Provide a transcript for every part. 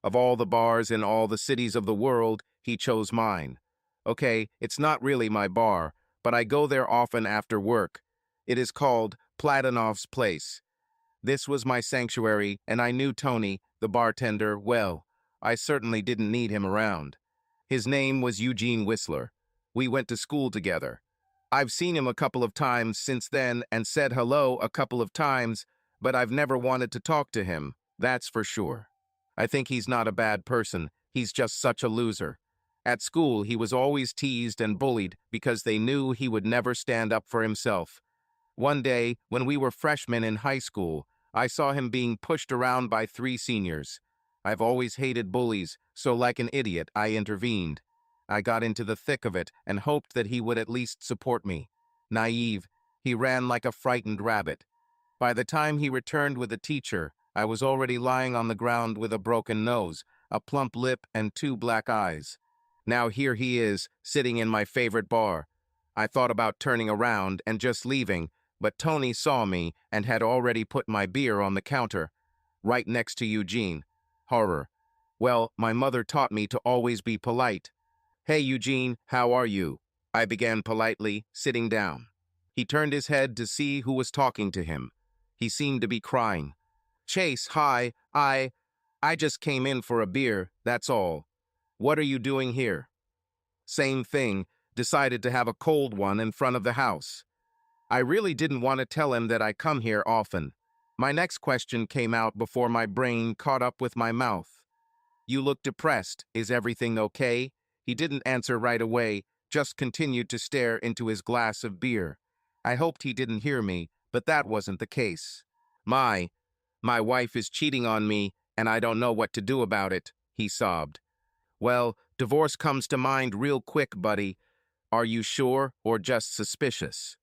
Of all the bars in all the cities of the world, he chose mine. Okay, it's not really my bar, but I go there often after work. It is called Platonov's Place. This was my sanctuary, and I knew Tony, the bartender, well. I certainly didn't need him around. His name was Eugene Whistler. We went to school together. I've seen him a couple of times since then and said hello a couple of times, but I've never wanted to talk to him, that's for sure. I think he's not a bad person, he's just such a loser. At school, he was always teased and bullied because they knew he would never stand up for himself. One day, when we were freshmen in high school, I saw him being pushed around by 3 seniors. I've always hated bullies, so like an idiot, I intervened. I got into the thick of it and hoped that he would at least support me. Naive, he ran like a frightened rabbit. By the time he returned with a teacher, I was already lying on the ground with a broken nose, a plump lip, and 2 black eyes. Now here he is, sitting in my favorite bar. I thought about turning around and just leaving, but Tony saw me and had already put my beer on the counter, right next to Eugene. Horror. Well, my mother taught me to always be polite. "Hey, Eugene, how are you?" I began politely, sitting down. He turned his head to see who was talking to him. He seemed to be crying. "Chase, hi, I just came in for a beer, that's all. What are you doing here?" Same thing, decided to have a cold one in front of the house. I really didn't want to tell him that I come here often. My next question came out before my brain caught up with my mouth. "You look depressed. Is everything okay?" He didn't answer right away, just continued to stare into his glass of beer. I hoped he didn't hear me, but that wasn't the case. My wife is cheating on me, and I don't know what to do about it," he sobbed. "Well, divorce comes to mind real quick, buddy. Are you sure or just suspicious?"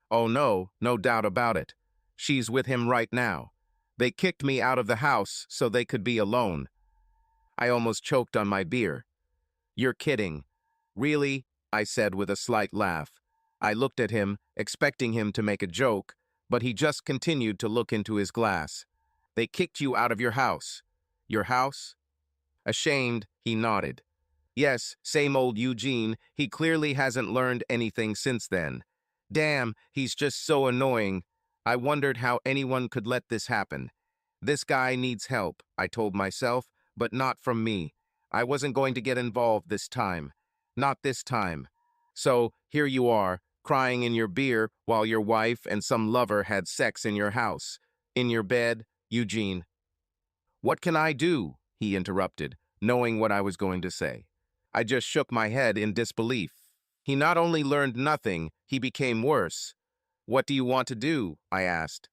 "Oh no, no doubt about it. She's with him right now. They kicked me out of the house so they could be alone." I almost choked on my beer. "You're kidding." "Really?" I said with a slight laugh. I looked at him, expecting him to make a joke, but he just continued to look into his glass. "They kicked you out of your house." "Your house?" Ashamed, he nodded. "Yes, same old Eugene. He clearly hasn't learned anything since then. Damn, he's just so annoying. I wondered how anyone could let this happen. This guy needs help, I told myself, but not from me. I wasn't going to get involved this time. Not this time. So, here you are, crying in your beer while your wife and some lover had sex in your house. In your bed, Eugene." "What can I do?" he interrupted, knowing what I was going to say. I just shook my head in disbelief. He not only learned nothing, he became worse. "What do you want to do?" I asked.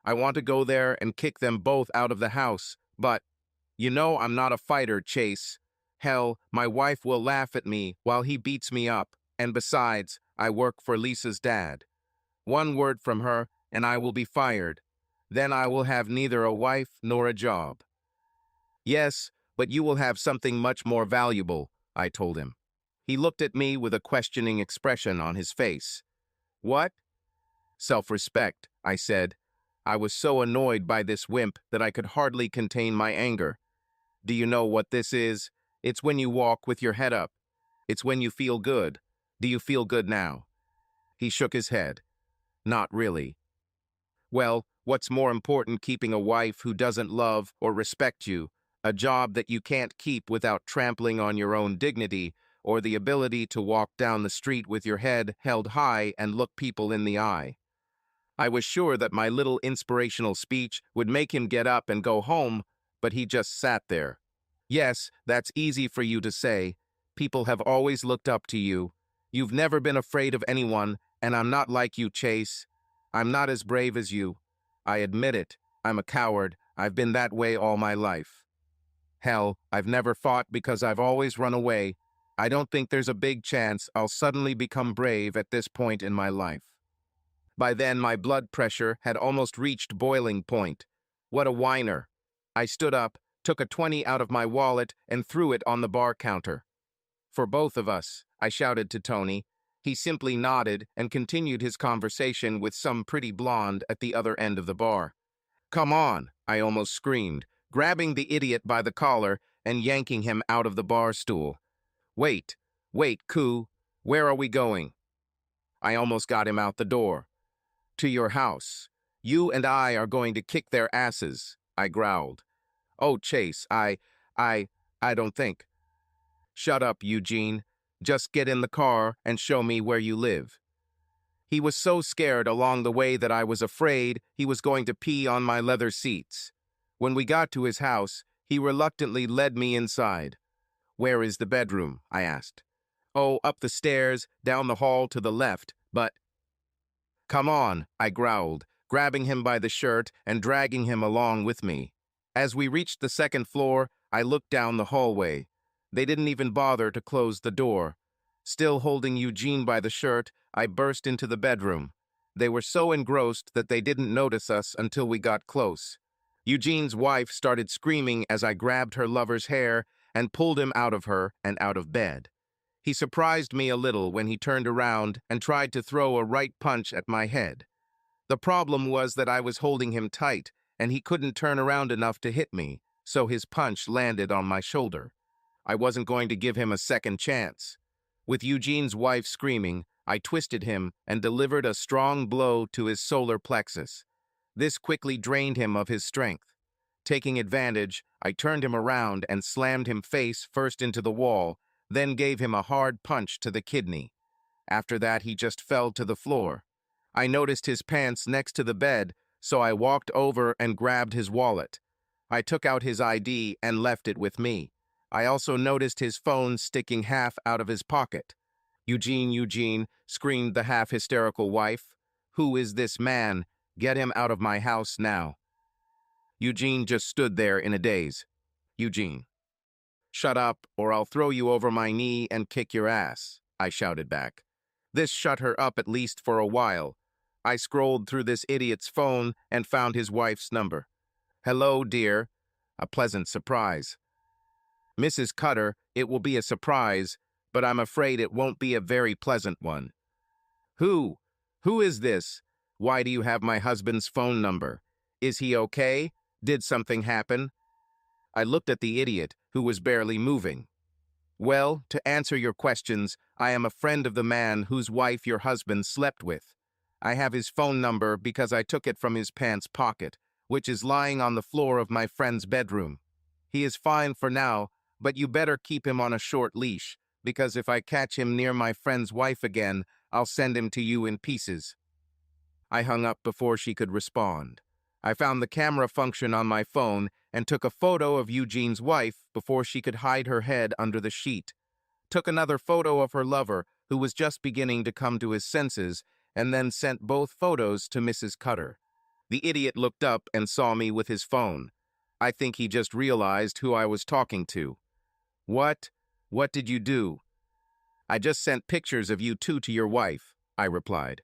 "I want to go there and kick them both out of the house, but you know I'm not a fighter, Chase. Hell, my wife will laugh at me while he beats me up, and besides, I work for Lisa's dad. One word from her, and I will be fired. Then I will have neither a wife nor a job." "Yes, but you will have something much more valuable," I told him. He looked at me with a questioning expression on his face. "What?" "Self-respect," I said. I was so annoyed by this wimp that I could hardly contain my anger. "Do you know what this is? It's when you walk with your head up. It's when you feel good. Do you feel good now?" He shook his head. "Not really." "Well, what's more important, keeping a wife who doesn't love or respect you, a job that you can't keep without trampling on your own dignity, or the ability to walk down the street with your head held high and look people in the eye?" I was sure that my little inspirational speech would make him get up and go home, but he just sat there. "Yes, that's easy for you to say. People have always looked up to you. You've never been afraid of anyone, and I'm not like you, Chase. I'm not as brave as you. I admit it. I'm a coward. I've been that way all my life. Hell, I've never fought because I've always run away. I don't think there's a big chance I'll suddenly become brave at this point in my life." By then, my blood pressure had almost reached boiling point. What a whiner. I stood up, took a 20 out of my wallet, and threw it on the bar counter. "For both of us," I shouted to Tony. He simply nodded and continued his conversation with some pretty blonde at the other end of the bar. "Come on," I almost screamed, grabbing the idiot by the collar and yanking him out of the bar stool. Wait, wait, Koo, where are we going? I almost got him out the door. To your house. You and I are going to kick their asses, I growled. Oh, Chase, I, I don't think. Shut up, Eugene. Just get in the car and show me where you live. He was so scared along the way that I was afraid he was going to pee on my leather seats. When we got to his house, he reluctantly led me inside. Where is the bedroom? I asked. Oh, up the stairs, down the hall to the left, but... Come on, I growled, grabbing him by the shirt and dragging him along with me. As we reached the second floor, I looked down the hallway. They didn't even bother to close the door. Still holding Eugene by the shirt, I burst into the bedroom. They were so engrossed that they didn't notice us until we got close. Eugene's wife started screaming as I grabbed her lover's hair and pulled him out of her and out of bed. He surprised me a little when he turned around and tried to throw a right punch at my head. The problem was that I was holding him tight, and he couldn't turn around enough to hit me, so his punch landed on my shoulder. I wasn't going to give him a second chance. With Eugene's wife screaming, I twisted him and delivered a strong blow to his solar plexus. This quickly drained him of his strength. Taking advantage, I turned him around and slammed him face first into the wall, then gave him a hard punch to the kidney. After that, he just fell to the floor. I noticed his pants next to the bed, so I walked over and grabbed his wallet. I took out his ID and left it with me. I also noticed his phone sticking half out of his pocket. Eugene, screamed the half-hysterical wife. Who is this man? Get him out of my house now. Eugene just stood there in a daze. Eugene. Shut up, or I'll throw you over my knee and kick your ass, I shouted back. This shut her up at least for a while. I scrolled through this idiot's phone and found his wife's number. Hello, dear. A pleasant surprise. Mrs. Cutter, it will be a surprise, but I'm afraid it won't be a very pleasant one. Who? Who is this? Why do you have my husband's phone number? Is he okay? Did something happen? I looked at the idiot, who was barely moving. Well, to answer your questions, I am a friend of the man whose wife your husband slept with. I have his phone number because I took it from his pants pocket, which is lying on the floor of my friend's bedroom. He is fine for now, but you better keep him on a short leash, because if I catch him near my friend's wife again, I'll send him to you in pieces. I hung up before she could respond. I found the camera function on my phone and took a photo of Eugene's wife before she could hide her head under the sheet. Took another photo of her lover, who was just beginning to come to his senses, and then sent both photos to Mrs. Cutter. The idiot looked up and saw me with his phone. I think he just realized who I was talking to. What? What did you do? I just sent pictures of you two to your wife, I replied.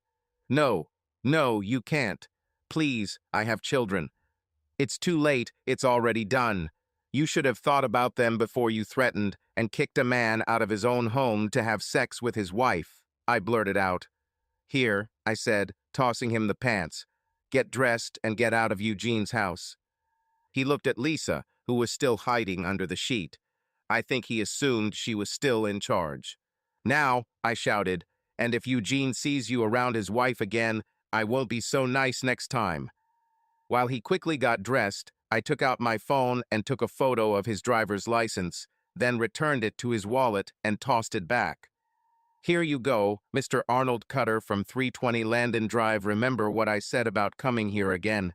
No, you can't. Please, I have children. It's too late, it's already done. You should have thought about them before you threatened and kicked a man out of his own home to have sex with his wife, I blurted out. Here, I said, tossing him the pants. Get dressed and get out of Eugene's house. He looked at Lisa, who was still hiding under the sheet. I think he assumed she was still in charge. Now, I shouted, and if Eugene sees you around his wife again, I won't be so nice next time. While he quickly got dressed, I took out my phone and took a photo of his driver's license, then returned it to his wallet and tossed it back. Here you go, Mr. Arnold Cutter from 320 Landon Drive. Remember what I said about coming here again.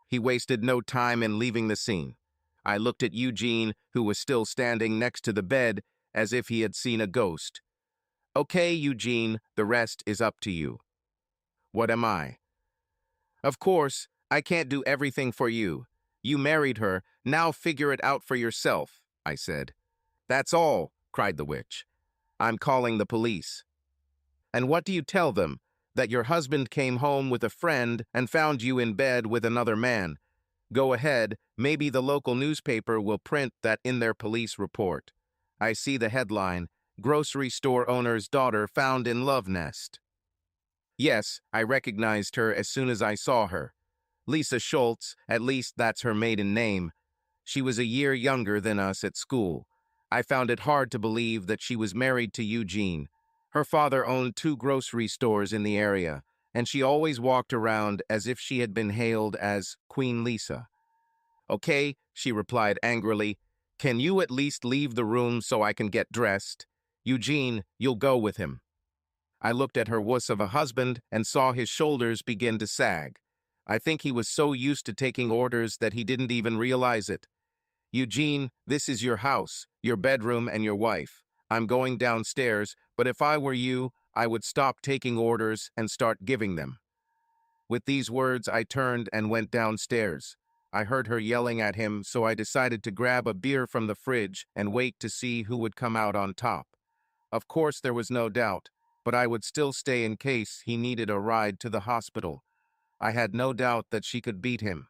He wasted no time in leaving the scene. I looked at Eugene, who was still standing next to the bed, as if he had seen a ghost. Okay, Eugene, the rest is up to you. What am I? Of course, I can't do everything for you. You married her, now figure it out for yourself, I said. That's all, cried the witch. I'm calling the police. And what do you tell them? That your husband came home with a friend and found you in bed with another man. Go ahead, maybe the local newspaper will print that in their police report. I see the headline, Grocery Store Owner's Daughter Found in Love Nest. Yes, I recognized her as soon as I saw her. Lisa Schultz, at least that's her maiden name. She was a year younger than us at school. I found it hard to believe that she was married to Eugene. Her father owned 2 grocery stores in the area, and she always walked around as if she had been hailed as Queen Lisa. "Okay," she replied angrily. "Can you at least leave the room so I can get dressed? Eugene, you'll go with him." I looked at her wuss of a husband and saw his shoulders begin to sag. I think he was so used to taking orders that he didn't even realize it. "Eugene, this is your house, your bedroom, and your wife. I'm going downstairs, but if I were you, I would stop taking orders and start giving them." With these words, I turned and went downstairs. I heard her yelling at him, so I decided to grab a beer from the fridge and wait to see who would come out on top. Of course, there was no doubt, but I would still stay in case he needed a ride to the hospital. I had no doubt that she could beat him.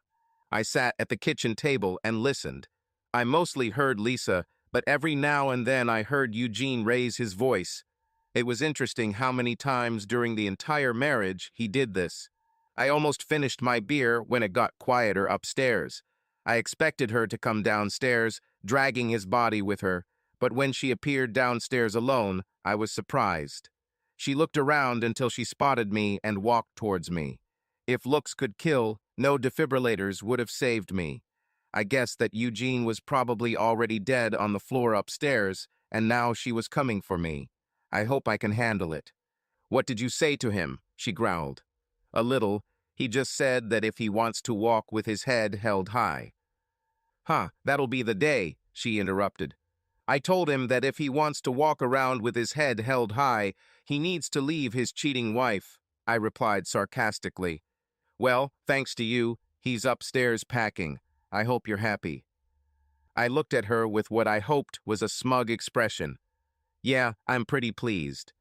I sat at the kitchen table and listened. I mostly heard Lisa, but every now and then I heard Eugene raise his voice. It was interesting how many times during the entire marriage he did this. I almost finished my beer when it got quieter upstairs. I expected her to come downstairs, dragging his body with her, but when she appeared downstairs alone, I was surprised. She looked around until she spotted me and walked towards me. If looks could kill, no defibrillators would have saved me. I guessed that Eugene was probably already dead on the floor upstairs, and now she was coming for me. I hope I can handle it. "What did you say to him?" she growled. "A little. He just said that if he wants to walk with his head held high." "Huh, that'll be the day," she interrupted. "I told him that if he wants to walk around with his head held high, he needs to leave his cheating wife," I replied sarcastically. "Well, thanks to you, he's upstairs packing. I hope you're happy." I looked at her with what I hoped was a smug expression. "Yeah, I'm pretty pleased."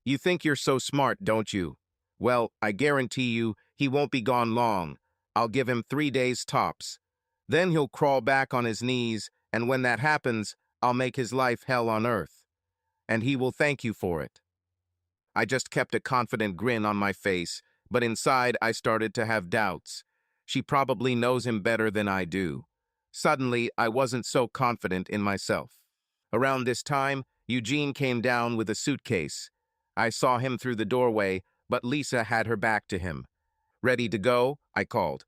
"You think you're so smart, don't you? Well, I guarantee you, he won't be gone long. I'll give him 3 days tops. Then he'll crawl back on his knees, and when that happens, I'll make his life hell on earth. And he will thank you for it." I just kept a confident grin on my face, but inside I started to have doubts. She probably knows him better than I do. Suddenly, I wasn't so confident in myself. Around this time, Eugene came down with a suitcase. I saw him through the doorway, but Lisa had her back to him. "Ready to go?" I called.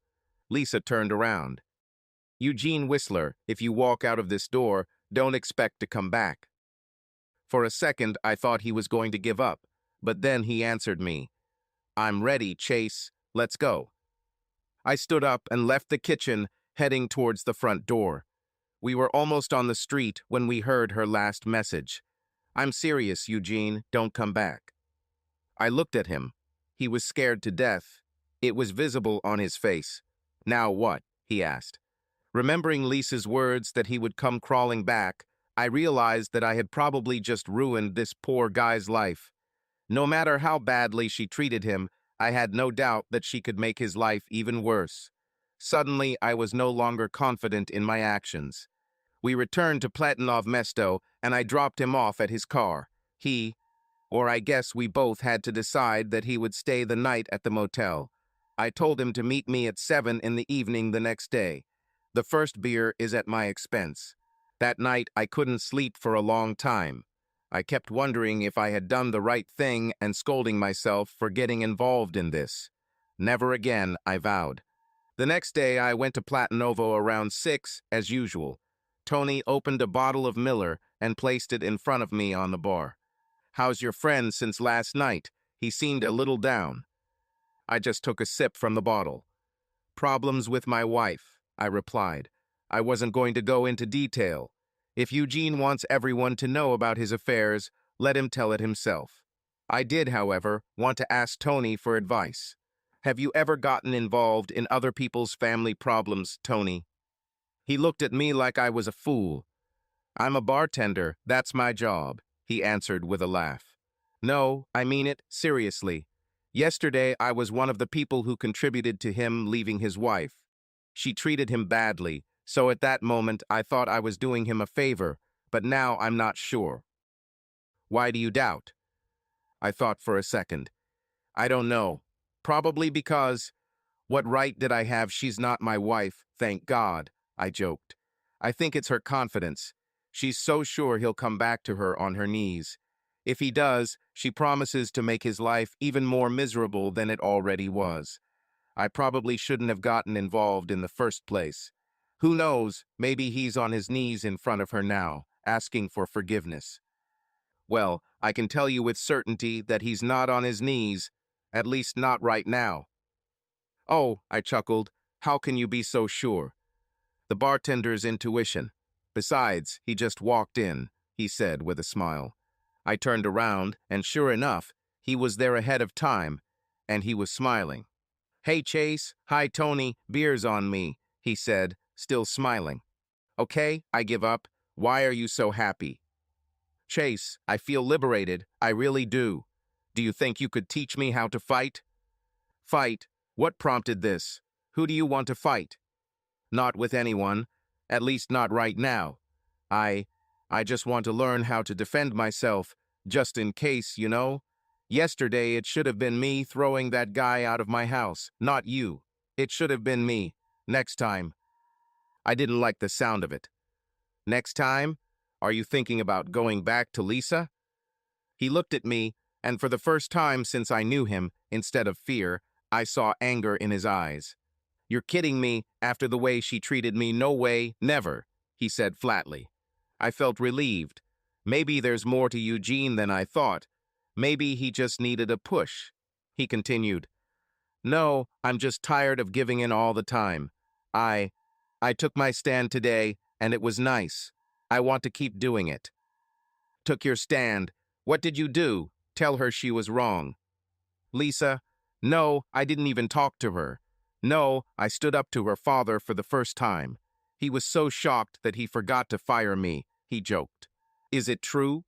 Lisa turned around. "Eugene Whistler, if you walk out of this door, don't expect to come back." For a second, I thought he was going to give up, but then he answered me. "I'm ready, Chase. Let's go." I stood up and left the kitchen, heading towards the front door. We were almost on the street when we heard her last message. "I'm serious, Eugene. Don't come back." I looked at him. He was scared to death. It was visible on his face. "Now what?" he asked. Remembering Lisa's words that he would come crawling back, I realized that I had probably just ruined this poor guy's life. No matter how badly she treated him, I had no doubt that she could make his life even worse. Suddenly, I was no longer confident in my actions. We returned to Platinov Mesto, and I dropped him off at his car. Or I guess we both had to decide that he would stay the night at the motel. I told him to meet me at 7 in the evening the next day. The first beer is at my expense. That night, I couldn't sleep for a long time. I kept wondering if I had done the right thing and scolding myself for getting involved in this. Never again, I vowed. The next day, I went to Platinovo around 6, as usual. Tony opened a bottle of Miller and placed it in front of me on the bar. "How's your friend since last night? He seemed a little down." I just took a sip from the bottle. "Problems with my wife," I replied. I wasn't going to go into detail. If Eugene wants everyone to know about his affairs, let him tell it himself. I did, however, want to ask Tony for advice. "Have you ever gotten involved in other people's family problems, Tony?" He looked at me like I was a fool. "I'm a bartender, that's my job," he answered with a laugh. "No, I mean it, seriously. Yesterday, I was one of the people who contributed to him leaving his wife. She treated him badly, so at that moment I thought I was doing him a favor, but now I'm not sure." "Why do you doubt?" I thought for a second. "I don't know. Probably because, what right did I have? She's not my wife, thank God," I joked. I think it's her confidence. She's so sure he'll come back to her on her knees. If he does, she promises to make his life even more miserable than it already was. I probably shouldn't have gotten involved in the first place. Who knows, maybe he's on his knees in front of her now, asking for forgiveness. Well, I can tell you with certainty that he's not on his knees, at least not right now. Oh, I chuckled, how can you be so sure? The bartender's intuition. Besides, he just walked in, he said with a smile. I turned around, and sure enough, he was there ahead of time, and he was smiling. Hey, Chase. Hi, Tony. Beer's on me, he said, still smiling. Okay, I give up. Why are you so happy? Chase, I feel liberated. I really do. Do you think you could teach me how to fight? Fight? What prompted this? Who do you want to fight? Not with anyone. At least not right now. I just want to learn how to defend myself, just in case, you know? Yesterday it should have been me throwing that guy out of my house, not you. It should have been me. Next time. I didn't like the sound of it. Next time? Are you thinking about going back to Lisa? He looked at me, and for the first time since I knew him, instead of fear, I saw anger in his eyes. You're kidding me after the way she treated me. No way, never, he said flatly. I felt relieved. Maybe there's more to Eugene than I thought. Maybe he just needed a push. He continued, No, I'm just tired of giving in all the time. I took my stand today, and it was nice. I want to keep doing it. Took your stand. What did you do? Tell her she was wrong. Lisa, no, I didn't even talk to her. No, I stood up to her father for the first time. He was so shocked that he forgot to fire me, he joked. Is it true?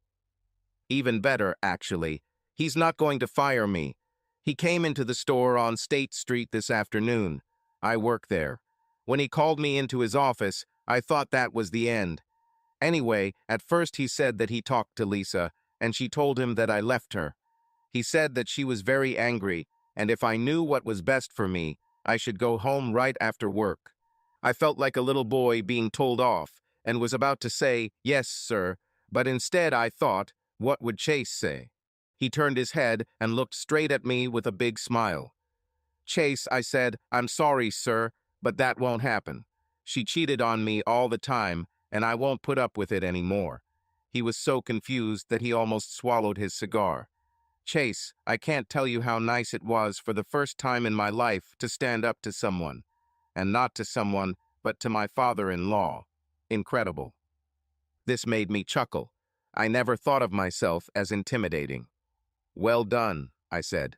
Even better, actually. He's not going to fire me. He came into the store on State Street this afternoon. I work there. When he called me into his office, I thought that was the end. Anyway, at first he said that he talked to Lisa, and she told him that I left her. He said that she was very angry, and if I knew what was best for me, I should go home right after work. I felt like a little boy being told off, and was about to say, yes, sir, but instead I thought, what would Chase say? He turned his head and looked straight at me with a big smile. Chase, I said, I'm sorry, sir, but that won't happen. She cheated on me all the time, and I won't put up with it anymore. He was so confused that he almost swallowed his cigar. Chase, I can't tell you how nice it was for the first time in my life to stand up to someone. And not to someone, but to my father-in-law. Incredible. This made me chuckle. I never thought of myself as intimidating. Well done, I said.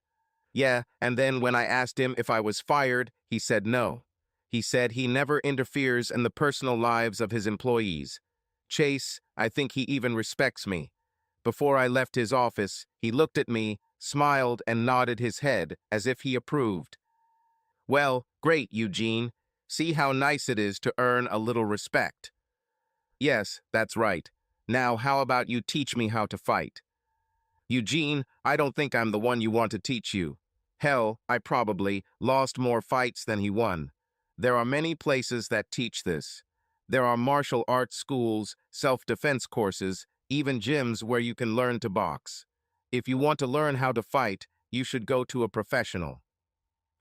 Yeah, and then when I asked him if I was fired, he said no. He said he never interferes in the personal lives of his employees. Chase, I think he even respects me. Before I left his office, he looked at me, smiled, and nodded his head as if he approved. Well, great, Eugene. See how nice it is to earn a little respect. Yes, that's right. Now, how about you teach me how to fight? Eugene, I don't think I'm the one you want to teach you. Hell, I probably lost more fights than he won. There are many places that teach this. There are martial arts schools, self-defense courses, even gyms where you can learn to box. If you want to learn how to fight, you should go to a professional.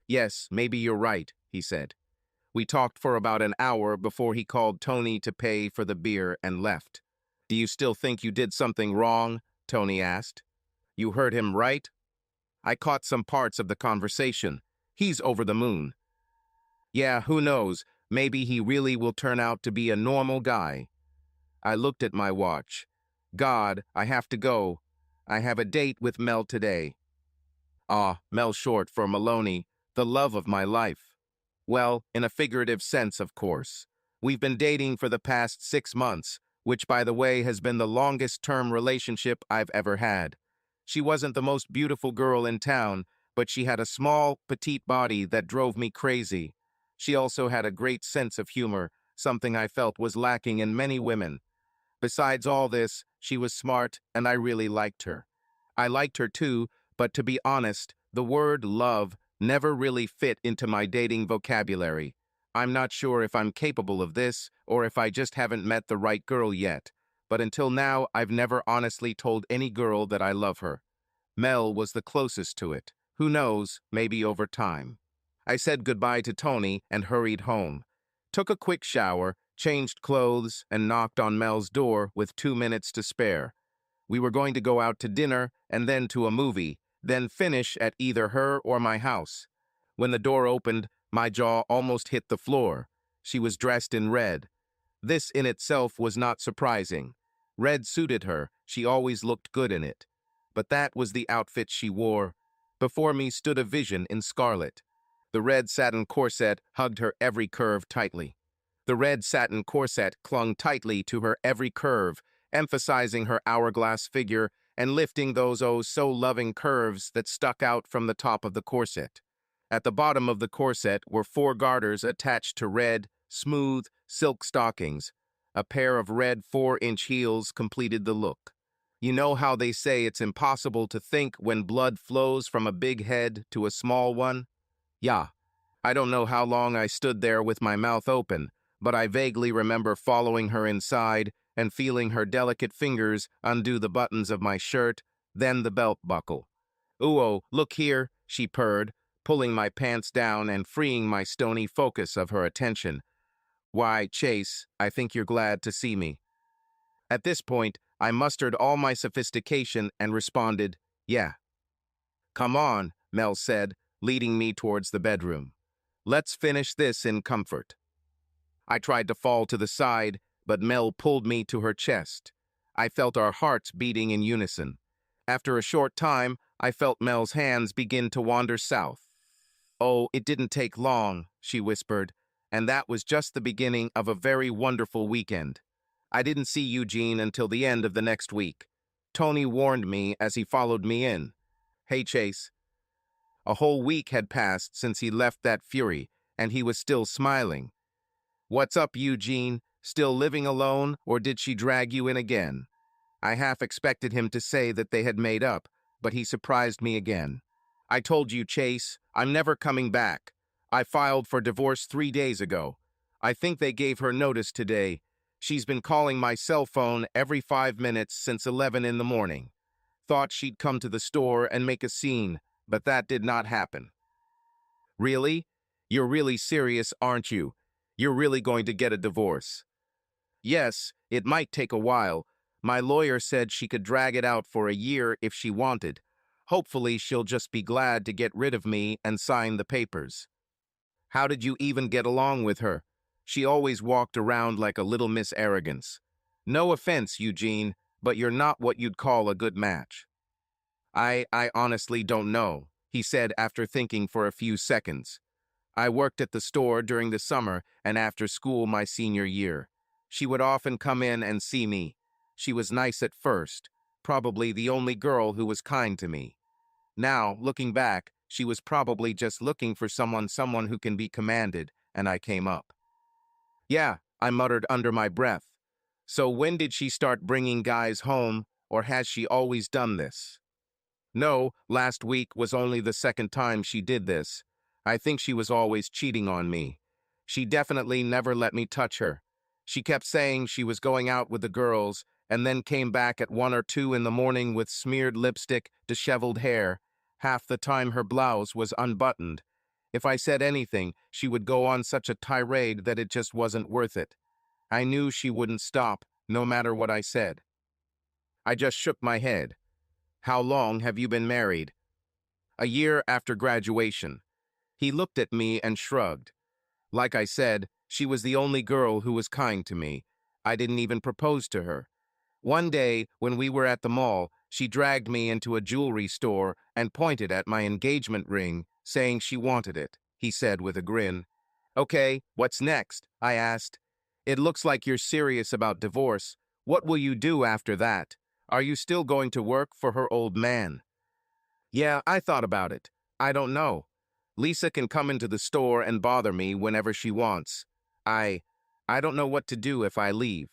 Yes, maybe you're right, he said. We talked for about an hour before he called Tony to pay for the beer and left. Do you still think you did something wrong? Tony asked. You heard him right? I caught some parts of the conversation. He's over the moon. Yeah, who knows? Maybe he really will turn out to be a normal guy. I looked at my watch. God, I have to go. I have a date with Mel today. Mel short for Maloney, the love of my life. Well, in a figurative sense, of course. We've been dating for the past 6 months, which, by the way, has been the longest-term relationship I've ever had. She wasn't the most beautiful girl in town, but she had a small, petite body that drove me crazy. She also had a great sense of humor, something I felt was lacking in many women. Besides all this, she was smart, and I really liked her. I liked her too, but to be honest, the word love never really fit into my dating vocabulary. I'm not sure if I'm capable of this or if I just haven't met the right girl yet, but until now I've never honestly told any girl that I love her. Mel was the closest to it. Who knows, maybe over time. I said goodbye to Tony and hurried home. Took a quick shower, changed clothes, and knocked on Mel's door with 2 minutes to spare. We were going to go out to dinner and then to a movie, then finish at either her or my house. When the door opened, my jaw almost hit the floor. She was dressed in red. This in itself was not surprising. Red suited her, she always looked good in it. But that was the outfit she wore. Before me stood a vision in scarlet. The red satin corset hugged her every curve tightly. The red satin corset clung tightly to her every curve, emphasizing her hourglass figure and lifting those oh so loving curves that stuck out from the top of the corset. At the bottom of the corset were 4 garters attached to red, smooth, silk stockings. A pair of red 4-inch heels completed the look. You know how they say it's impossible to think when blood flows from a big head to a small one? Yeah. I don't know how long I stood there with my mouth open, but I vaguely remember following her inside and feeling her delicate fingers undo the buttons of my shirt, then the belt buckle. "Ooh, look here," she purred, pulling my pants down and freeing my stony focus of her attention. "Why, Chase, I think you're glad to see me." At this point, I mustered all my sophistication and responded, "Yeah." "Come on," Mel said, leading me towards the bedroom. "Let's finish this in comfort." I tried to fall to the side, but Mel pulled me to her chest. I felt our hearts beating in unison. After a short time, I felt Mel's hands begin to wander south. "Oh, it didn't take long," she whispered, "and that was just the beginning of a very wonderful weekend. I didn't see Eugene until the end of the next week. Tony warned me as he followed me in. Hey, Chase." A whole week had passed since he left that fury, and he was still smiling. "What's up, Eugene? Still living alone, or did she drag you in again?" I half expected him to say that they had made up, but he surprised me again. "I told you, Chase, I'm never coming back. I filed for divorce 3 days ago. I think they gave her notice today. She's been calling my cell phone every 5 minutes since 11 in the morning. Thought she'd come to the store and make a scene, but that did not happen." "Really? You're really serious, aren't you? You're really going to get a divorce?" "Yes, it might take a while. My lawyer said she could drag it out for a year if she wanted. Hopefully she'll just be glad to get rid of me and sign the papers." "How did you even get along with her? She always walked around like a little Miss Arrogance. No offense, Eugene, but you're not what you'd call a good match." I honestly don't know," he said after thinking for a few seconds. "I worked at the store during the summer and after school my senior year. She would often come in and see me. She was nice at first, probably the only girl who was kind to me. Now, looking back, she was probably just looking for someone who can be commanded, and I came up." "Yeah," I muttered under my breath. "So when did she start bringing guys home, or has she always done this?" "No, last week was only the second time she did this. I think she was always cheating on me. She definitely never let me touch her. She kept saying she was going out with the girls and then came back at 1 or 2 in the morning with smeared lipstick, disheveled hair. Half the time her blouse was unbuttoned. If I said anything, she would go on such a tirade that it just wasn't worth it. I knew she wouldn't stop, no matter what I said." I just shook my head. "How long have you been married?" "A year after graduation." He looked at me and shrugged. "Like I said, she was the only girl who was kind to me. I didn't even propose to her. One day, when we were at the mall, she dragged me into a jewelry store and pointed at my engagement ring, saying she wanted it," he said with a grin. "Okay, what's next?" I asked. "It looks like you're serious about divorce. What will you do after that? Are you still going to work for her old man?" "Yeah, I thought about it. I don't know. Lisa can come into the store and bother me whenever she wants. I I don't know what to do if I leave.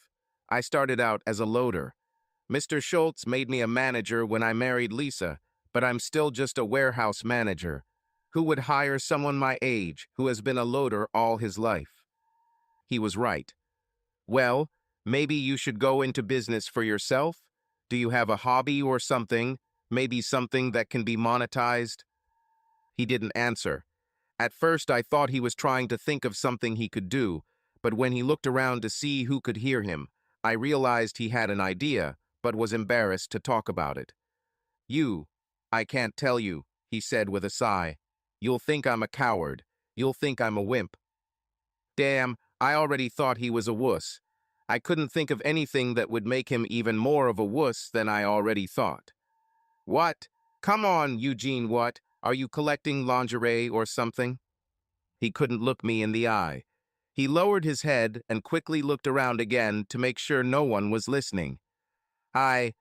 I started out as a loader. Mr. Schultz made me a manager when I married Lisa, but I'm still just a warehouse manager. Who would hire someone my age who has been a loader all his life? He was right. Well, maybe you should go into business for yourself? Do you have a hobby or something? Maybe something that can be monetized? He didn't answer. At first, I thought he was trying to think of something he could do, but when he looked around to see who could hear him, I realized he had an idea, but was embarrassed to talk about it. I can't tell you, he said with a sigh. You'll think I'm a coward. You'll think I'm a wimp. Damn, I already thought he was a wuss. I couldn't think of anything that would make him even more of a wuss than I already thought. What? Come on, Eugene, what? Are you collecting lingerie or something? He couldn't look me in the eye. He lowered his head and quickly looked around again to make sure no one was listening. I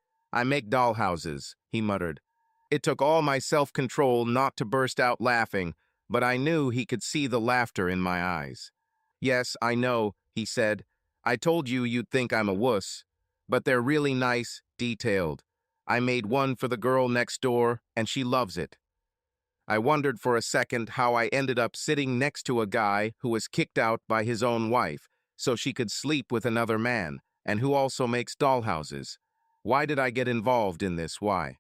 make dollhouses, he muttered. It took all my self-control not to burst out laughing, but I knew he could see the laughter in my eyes. Yes, I know, he said. I told you you'd think I'm a wuss. But they're really nice, detailed. I made one for the girl next door, and she loves it. I wondered for a second how I ended up sitting next to a guy who was kicked out by his own wife so she could sleep with another man, and who also makes dollhouses. Why did I get involved in this? Why?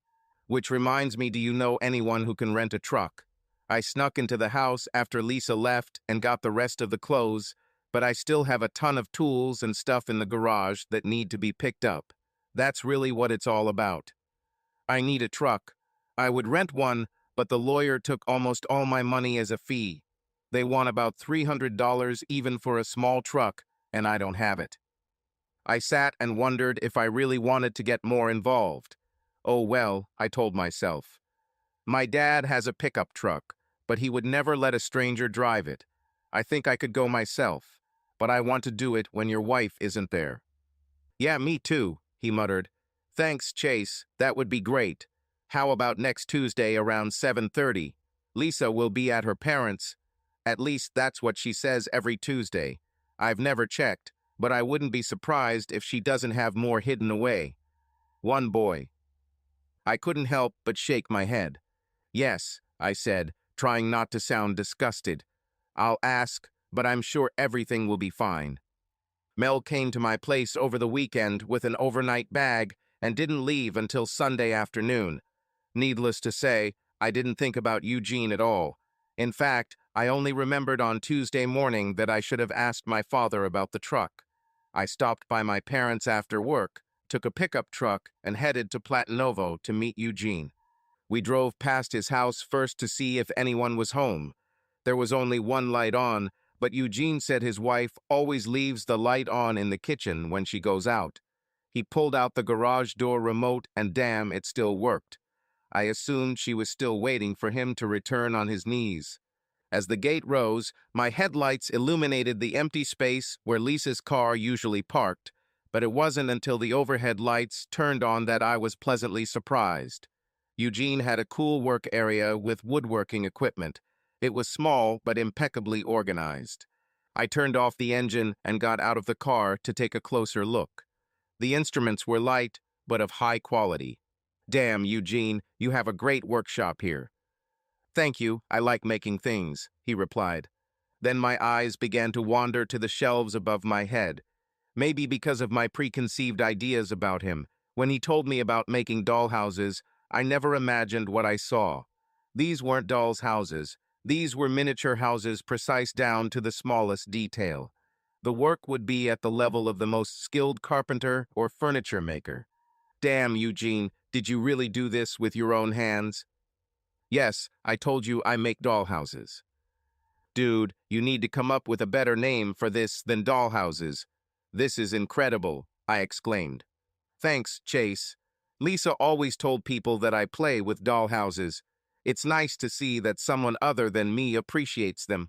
Which reminds me, do you know anyone who can rent a truck? I snuck into the house after Lisa left and got the rest of the clothes, but I still have a ton of tools and stuff in the garage that need to be picked up. That's really what it's all about. I need a truck. I would rent one, but the lawyer took almost all my money as a fee. They want about $300 even for a small truck, and I don't have it. I sat and wondered if I really wanted to get more involved. Oh well, I told myself. My dad has a pickup truck, but he would never let a stranger drive it. I think I could go myself, but I want to do it when your wife isn't there. Yeah, me too, he muttered. Thanks, Chase, that would be great. How about next Tuesday around 7:30? Lisa will be at her parents'. At least that's what she says every Tuesday. I've never checked, but I wouldn't be surprised if she doesn't have more hidden away. One boy. I couldn't help but shake my head. Yes, I said, trying not to sound disgusted. I'll ask, but I'm sure everything will be fine. Mel came to my place over the weekend with an overnight bag and didn't leave until Sunday afternoon. Needless to say, I didn't think about Eugene at all. In fact, I only remembered on Tuesday morning that I should have asked my father about the truck. I stopped by my parents after work, took a pickup truck, and headed to Platinovo to meet Eugene. We drove past his house first to see if anyone was home. There was only one light on, but Eugene said his wife always leaves the light on in the kitchen when she goes out. He pulled out the garage door remote and damn, it still worked. I assumed she was still waiting for him to return on his knees. As the gate rose, my headlights illuminated the empty space where Lisa's car usually parked, but it wasn't until the overhead lights turned on that I was pleasantly surprised. Eugene had a cool work area with woodworking equipment. It was small but impeccably organized. I turned off the engine and got out of the car to take a closer look. The instruments were light, but of high quality. Damn, Eugene, you have a great workshop here. Thank you, I like making things, he replied. Then my eyes began to wander to the shelves above my head. Maybe because of my preconceived ideas about him. When he told me about making dollhouses, I never imagined what I saw. These weren't dolls' houses. These were miniature houses precise down to the smallest detail. The work would be at the level of the most skilled carpenter or furniture maker. Damn, Eugene, did you really do this with your own hands? Yes, I told you I make dollhouses. Dude, you need to come up with a better name for this than dollhouses. This is incredible, I exclaimed. Thanks, Chase. Lisa always told people that I play with dollhouses. It's nice to see that someone other than me appreciates them.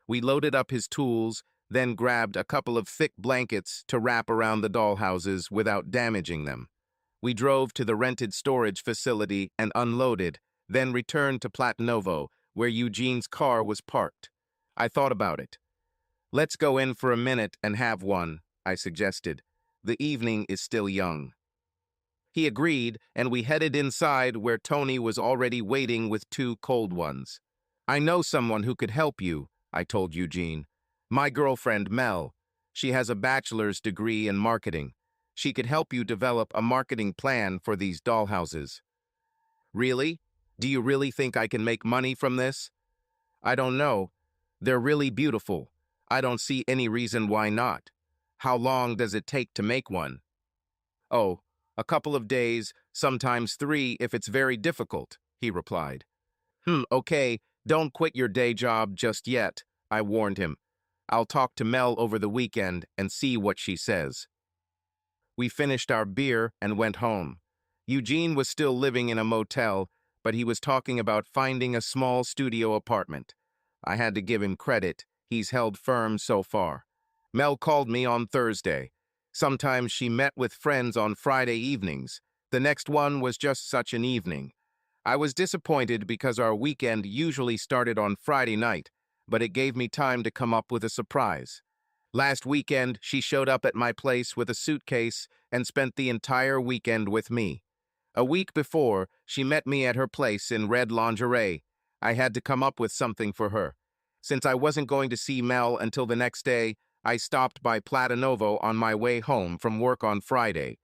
We loaded up his tools, then grabbed a couple of thick blankets to wrap around the dollhouses without damaging them. We drove to the rented storage facility and unloaded, then returned to Platinovo, where Eugene's car was parked. I thought about it. Let's go in for a minute and have one, I suggested. The evening is still young. He agreed, and we headed inside where Tony was already waiting with two cold ones. I know someone who could help you, I told Eugene. My girlfriend, Mel. She has a bachelor's degree in marketing. She could help you develop a marketing plan for these dollhouses. Really? Do you really think I can make money from this? I don't know. They're really beautiful. I don't see any reason why not. How long does it take to make one? Oh, a couple of days, sometimes 3 if it's very difficult, he replied. Okay, don't quit your day job just yet, I warned him. I'll talk to Mel over the weekend and see what she says. We finished our beer and went home. Eugene was still living in a motel, but he was talking about finding a small studio apartment. I had to give him credit. He's held firm so far. Mel called me on Thursday. Sometimes she met with friends on Friday evenings. The next one was just such an evening. I was disappointed because our weekend usually started on Friday night, but it gave me time to come up with a surprise. Last weekend, she showed up at my place with a suitcase and spent the entire weekend with me. A week before, she met me at her place in red lingerie. I had to come up with something for her. Since I wasn't going to see Mel until the next day, I stopped by Platanovo on my way home from work on Friday.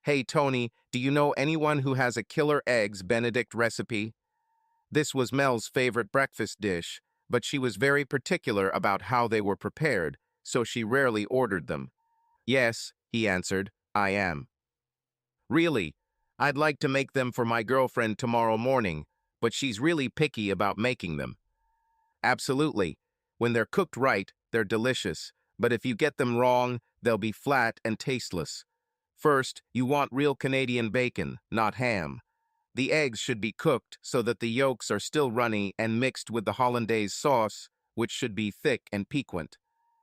Hey, Tony, do you know anyone who has a killer eggs Benedict recipe? This was Mel's favorite breakfast dish, but she was very particular about how they were prepared, so she rarely ordered them. Yes, he answered, I am. Really? I'd like to make them for my girlfriend tomorrow morning, but she's really picky about making them. Absolutely. When they're cooked right, they're delicious, but if you get them wrong, they'll be flat and tasteless. First, you want real Canadian bacon, not ham. The eggs should be cooked so that the yolks are still runny and mixed with the hollandaise sauce, which should be thick and piquant.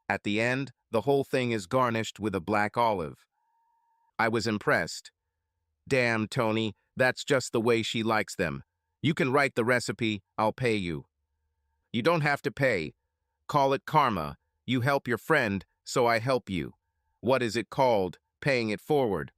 At the end, the whole thing is garnished with a black olive. I was impressed. Damn, Tony, that's just the way she likes them. You can write the recipe, I'll pay you. You don't have to pay. Call it karma. You help your friend, so I help you. What is it called? Paying it forward.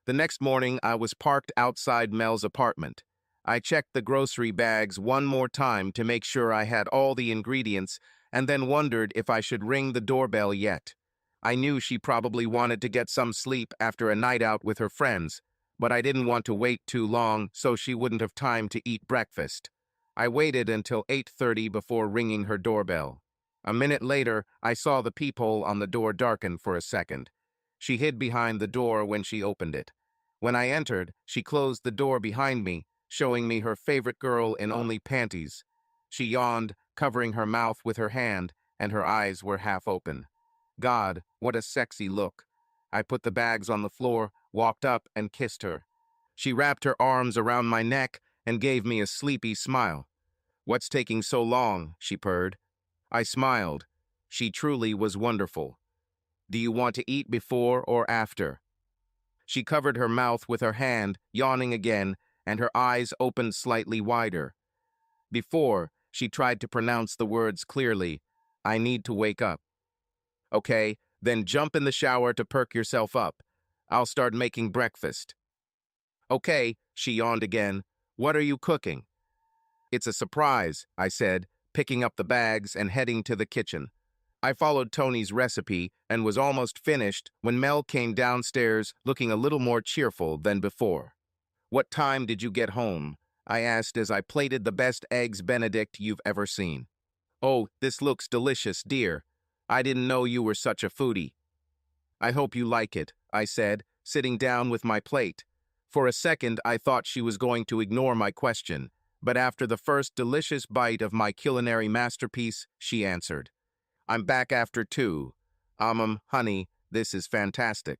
The next morning, I was parked outside Mel's apartment. I checked the grocery bags one more time to make sure I had all the ingredients, and then wondered if I should ring the doorbell yet. I knew she probably wanted to get some sleep after a night out with her friends, but I didn't want to wait too long so she wouldn't have time to eat breakfast. I waited until 8:30 before ringing her doorbell. A minute later, I saw the peephole on the door darken for a second. She hid behind the door when she opened it. When I entered, she closed the door behind me, showing me her favorite girl in only panties. She yawned, covering her mouth with her hand, and her eyes were half open. God, what a sexy look. I put the bags on the floor, walked up, and kissed her. She wrapped her arms around my neck and gave me a sleepy smile. What's taking so long? She purred. I smiled. She truly was wonderful. Do you want to eat before or after? She covered her mouth with her hand, yawning again, and her eyes opened slightly wider. Before, she tried to pronounce the words clearly. I need to wake up. Okay, then jump in the shower to perk yourself up. I'll start making breakfast. Okay, she yawned again. What are you cooking? It's a surprise, I said, picking up the bags and heading to the kitchen. I followed Tony's recipe and was almost finished when Mel came downstairs looking a little more cheerful than before. What time did you get home? I asked as I plated the best eggs Benedict you've ever seen. Oh, this looks delicious, dear. I didn't know you were such a foodie. I hope you like it, I said, sitting down with my plate. For a second, I thought she was going to ignore my question, but after the first delicious bite of my culinary masterpiece, she answered. I'm back after 2. Honey, this is fantastic.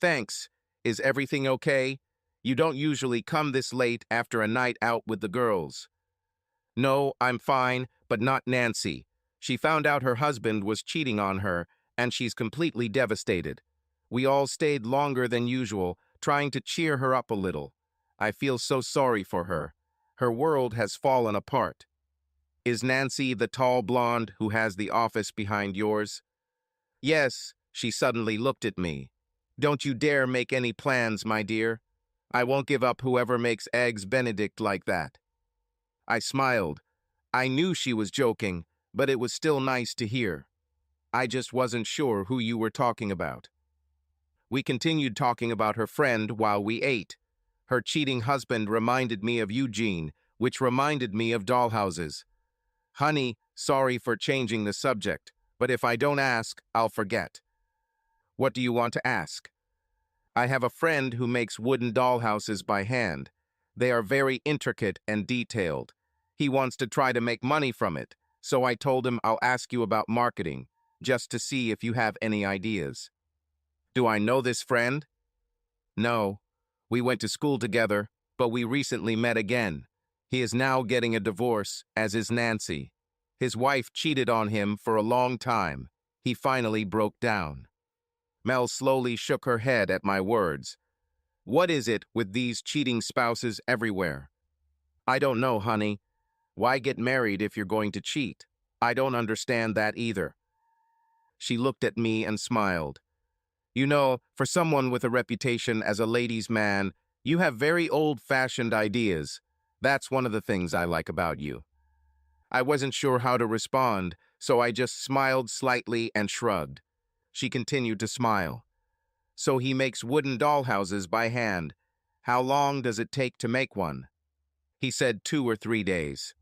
Thanks. Is everything okay? You don't usually come this late after a night out with the girls. No, I'm fine, but not Nancy. She found out her husband was cheating on her, and she's completely devastated. We all stayed longer than usual, trying to cheer her up a little. I feel so sorry for her. Her world has fallen apart. Is Nancy the tall blonde who has the office behind yours? Yes, she suddenly looked at me. Don't you dare make any plans, my dear. I won't give up whoever makes eggs Benedict like that. I smiled. I knew she was joking, but it was still nice to hear. I just wasn't sure who you were talking about. We continued talking about her friend while we ate. Her cheating husband reminded me of Eugene, which reminded me of dollhouses. Honey, sorry for changing the subject, but if I don't ask, I'll forget. What do you want to ask? I have a friend who makes wooden dollhouses by hand. They are very intricate and detailed. He wants to try to make money from it, so I told him I'll ask you about marketing, just to see if you have any ideas. Do I know this friend? No. We went to school together, but we recently met again. He is now getting a divorce, as is Nancy. His wife cheated on him for a long time. He finally broke down. Mel slowly shook her head at my words. What is it with these cheating spouses everywhere? I don't know, honey. Why get married if you're going to cheat? I don't understand that either. She looked at me and smiled. You know, for someone with a reputation as a ladies' man, you have very old-fashioned ideas. That's one of the things I like about you. I wasn't sure how to respond, so I just smiled slightly and shrugged. She continued to smile. So he makes wooden dollhouses by hand. How long does it take to make one? He said 2 or 3 days.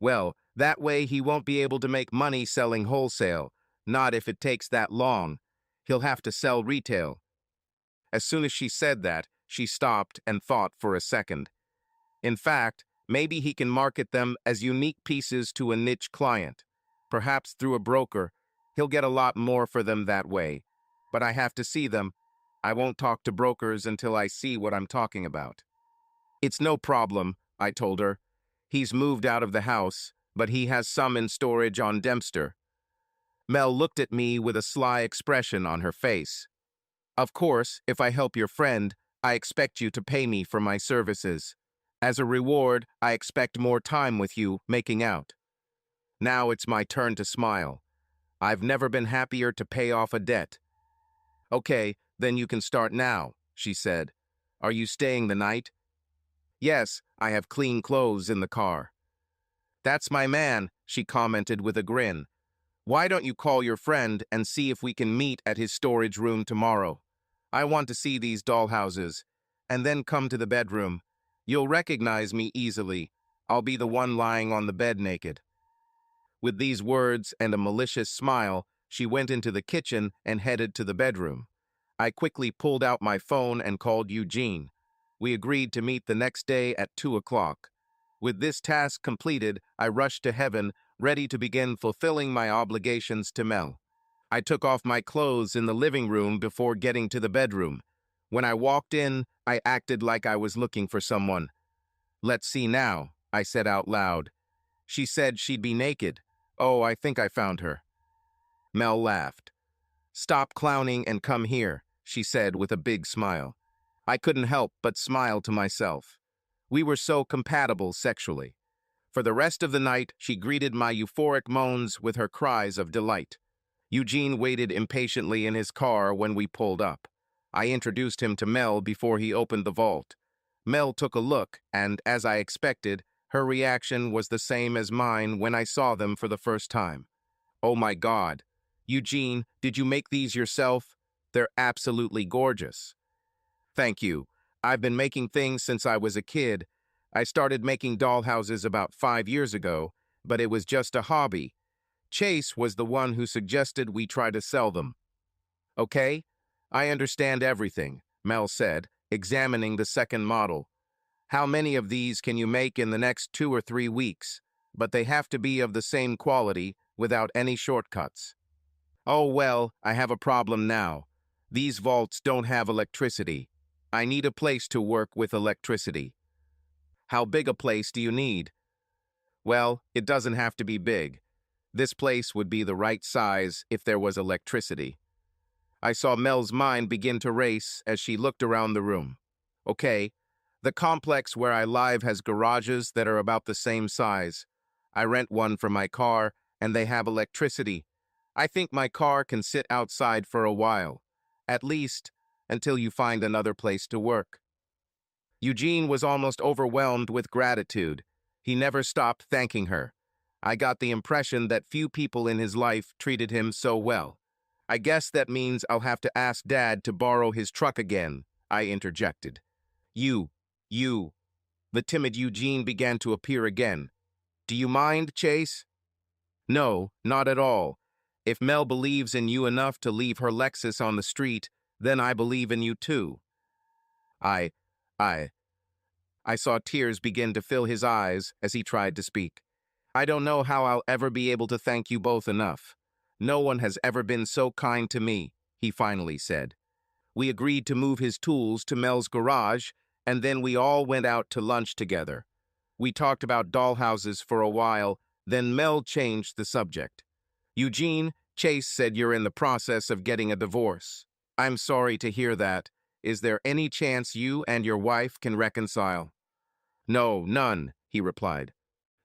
Well, that way he won't be able to make money selling wholesale, not if it takes that long. He'll have to sell retail. As soon as she said that, she stopped and thought for a second. In fact, maybe he can market them as unique pieces to a niche client. Perhaps through a broker. He'll get a lot more for them that way. But I have to see them. I won't talk to brokers until I see what I'm talking about. It's no problem, I told her. He's moved out of the house, but he has some in storage on Dempster. Mel looked at me with a sly expression on her face. Of course, if I help your friend, I expect you to pay me for my services. As a reward, I expect more time with you making out. Now it's my turn to smile. I've never been happier to pay off a debt. Okay, then you can start now, she said. Are you staying the night? Yes, I have clean clothes in the car. That's my man, she commented with a grin. Why don't you call your friend and see if we can meet at his storage room tomorrow? I want to see these dollhouses. And then come to the bedroom. You'll recognize me easily. I'll be the one lying on the bed naked. With these words and a malicious smile, she went into the kitchen and headed to the bedroom. I quickly pulled out my phone and called Eugene. We agreed to meet the next day at 2 o'clock. With this task completed, I rushed to heaven, ready to begin fulfilling my obligations to Mel. I took off my clothes in the living room before getting to the bedroom. When I walked in, I acted like I was looking for someone. Let's see now, I said out loud. She said she'd be naked. Oh, I think I found her. Mel laughed. Stop clowning and come here, she said with a big smile. I couldn't help but smile to myself. We were so compatible sexually. For the rest of the night, she greeted my euphoric moans with her cries of delight. Eugene waited impatiently in his car when we pulled up. I introduced him to Mel before he opened the vault. Mel took a look, and, as I expected, her reaction was the same as mine when I saw them for the first time. Oh my God. Eugene, did you make these yourself? They're absolutely gorgeous. Thank you. I've been making things since I was a kid. I started making dollhouses about 5 years ago, but it was just a hobby. Chase was the one who suggested we try to sell them. Okay? I understand everything, Mel said, examining the second model. How many of these can you make in the next 2 or 3 weeks? But they have to be of the same quality, without any shortcuts. Oh well, I have a problem now. These vaults don't have electricity. I need a place to work with electricity. How big a place do you need? Well, it doesn't have to be big. This place would be the right size if there was electricity. I saw Mel's mind begin to race as she looked around the room. Okay, the complex where I live has garages that are about the same size. I rent one for my car, and they have electricity. I think my car can sit outside for a while, at least until you find another place to work. Eugene was almost overwhelmed with gratitude. He never stopped thanking her. I got the impression that few people in his life treated him so well. I guess that means I'll have to ask Dad to borrow his truck again, I interjected. You. The timid Eugene began to appear again. Do you mind, Chase? No, not at all. If Mel believes in you enough to leave her Lexus on the street, then I believe in you too. I, I, I saw tears begin to fill his eyes as he tried to speak. I don't know how I'll ever be able to thank you both enough. No one has ever been so kind to me, he finally said. We agreed to move his tools to Mel's garage, and then we all went out to lunch together. We talked about dollhouses for a while, then Mel changed the subject. Eugene, Chase said you're in the process of getting a divorce. I'm sorry to hear that. Is there any chance you and your wife can reconcile? No, none, he replied.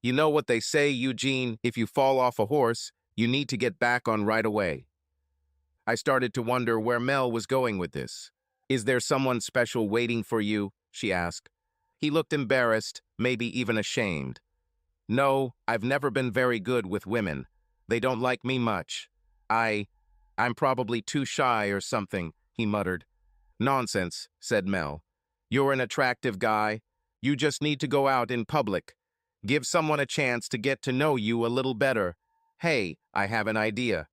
You know what they say, Eugene, if you fall off a horse, you need to get back on right away. I started to wonder where Mel was going with this. Is there someone special waiting for you? She asked. He looked embarrassed, maybe even ashamed. No, I've never been very good with women. They don't like me much. I'm probably too shy or something, he muttered. Nonsense, said Mel. You're an attractive guy. You just need to go out in public. Give someone a chance to get to know you a little better. Hey, I have an idea.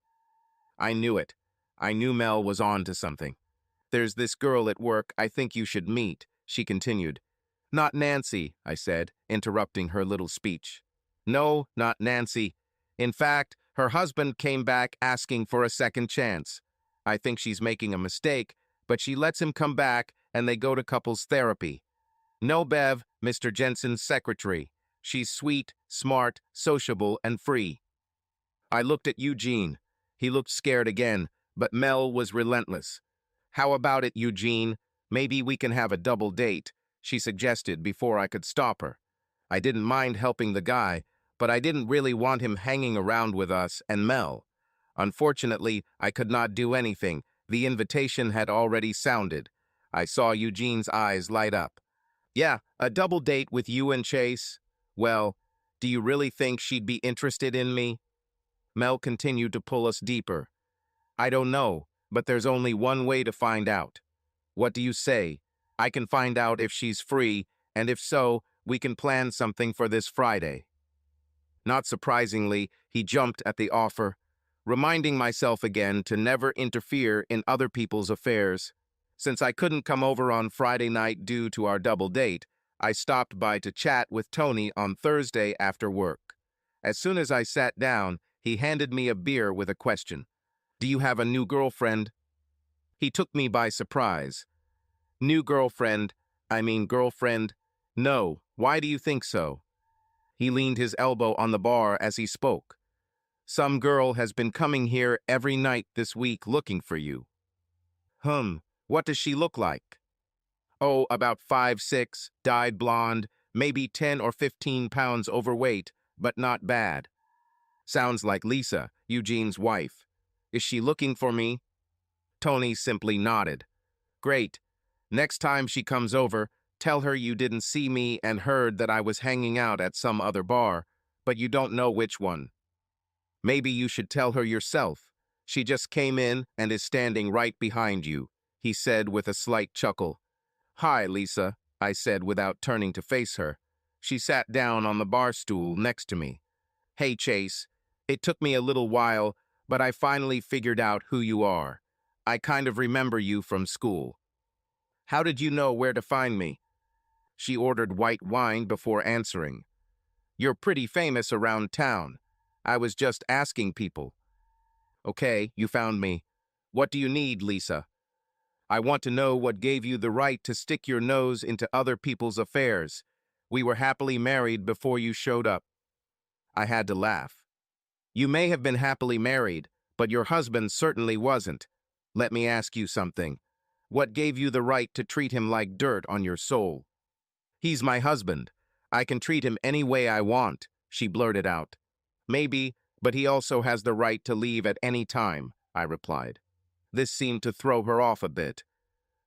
I knew it. I knew Mel was on to something. There's this girl at work I think you should meet, she continued. Not Nancy, I said, interrupting her little speech. No, not Nancy. In fact, her husband came back asking for a second chance. I think she's making a mistake, but she lets him come back and they go to couples therapy. No, Bev, Mr. Jensen's secretary. She's sweet, smart, sociable, and free. I looked at Eugene. He looked scared again, but Mel was relentless. How about it, Eugene? Maybe we can have a double date, she suggested before I could stop her. I didn't mind helping the guy, but I didn't really want him hanging around with us and Mel. Unfortunately, I could not do anything. The invitation had already sounded. I saw Eugene's eyes light up. Yeah, a double date with you and Chase? Well, do you really think she'd be interested in me? Mel continued to pull us deeper. I don't know, but there's only one way to find out. What do you say? I can find out if she's free, and if so, we can plan something for this Friday. Not surprisingly, he jumped at the offer, reminding myself again to never interfere in other people's affairs. Since I couldn't come over on Friday night due to our double date, I stopped by to chat with Tony on Thursday after work. As soon as I sat down, he handed me a beer with a question. Do you have a new girlfriend? He took me by surprise. New girlfriend? Girlfriend? No, why do you think so? He leaned his elbow on the bar as he spoke. Some girl has been coming here every night this week looking for you. What does she look like? Oh, about 5'6", dyed blonde, maybe 10 or 15 pounds overweight, but not bad. Sounds like Lisa, Eugene's wife. Is she looking for me? Tony simply nodded. Great. Next time she comes over, tell her you didn't see me and heard that I was hanging out at some other bar, but you don't know which one. Maybe you should tell her yourself. She just came in and is standing right behind you, he said with a slight chuckle. Hi, Lisa, I said without turning to face her. She sat down on the bar stool next to me. Hey, Chase. It took me a little while, but I finally figured out who you are. I kind of remember you from school. How did you know where to find me? She ordered white wine before answering. You're pretty famous around town. I was just asking people. Okay, you found me. What do you need, Lisa? I want to know what gave you the right to stick your nose into other people's affairs. We were happily married before you showed up. I had to laugh. You may have been happily married, but your husband certainly wasn't. Let me ask you something. What gave you the right to treat him like dirt on your soul? He's my husband. I can treat him any way I want, she blurted out. Maybe, but he also has the right to leave at any time, I replied. This seemed to throw her off a bit.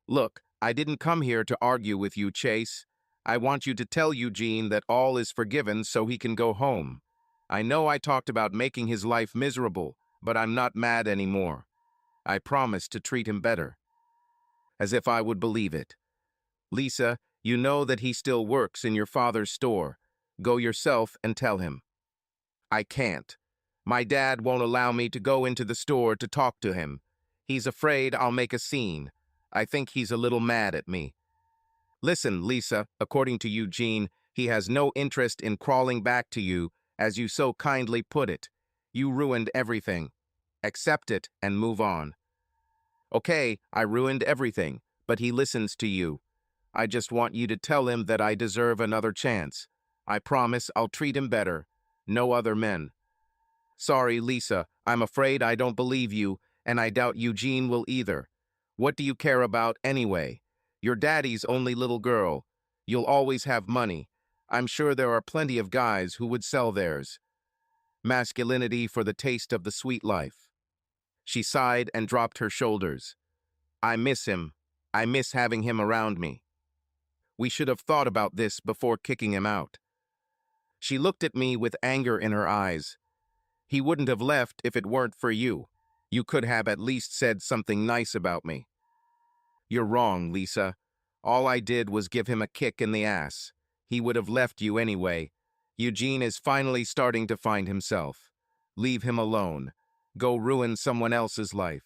Look, I didn't come here to argue with you, Chase. I want you to tell Eugene that all is forgiven so he can go home. I know I talked about making his life miserable, but I'm not mad anymore. I promise to treat him better. As if I would believe it. Lisa, you know that he still works in your father's store. Go yourself and tell him. I can't. My dad won't allow me to go into the store to talk to him. He's afraid I'll make a scene. I think he's a little mad at me. Listen, Lisa, according to Eugene, he has no interest in crawling back to you, as you so kindly put it. You ruined everything. Accept it and move on. Okay, I ruined everything, but he listens to you. I just want you to tell him that I deserve another chance. I promise I'll treat him better. No other men. Sorry, Lisa, I'm afraid I don't believe you, and I doubt Eugene will either. What do you care about anyway? You're daddy's only little girl. You'll always have money. I'm sure there are plenty of guys who would sell theirs. Masculinity for the taste of the sweet life. She sighed and dropped her shoulders. I miss him. I miss having him around me. We should have thought about this before kicking him out. She looked at me with anger in her eyes. He wouldn't have left if it weren't for you. You could have at least said something nice about me. You're wrong, Lisa. All I did was give him a kick in the ass. He would have left you anyway. Eugene is finally starting to find himself. Leave him alone. Go ruin someone else's life.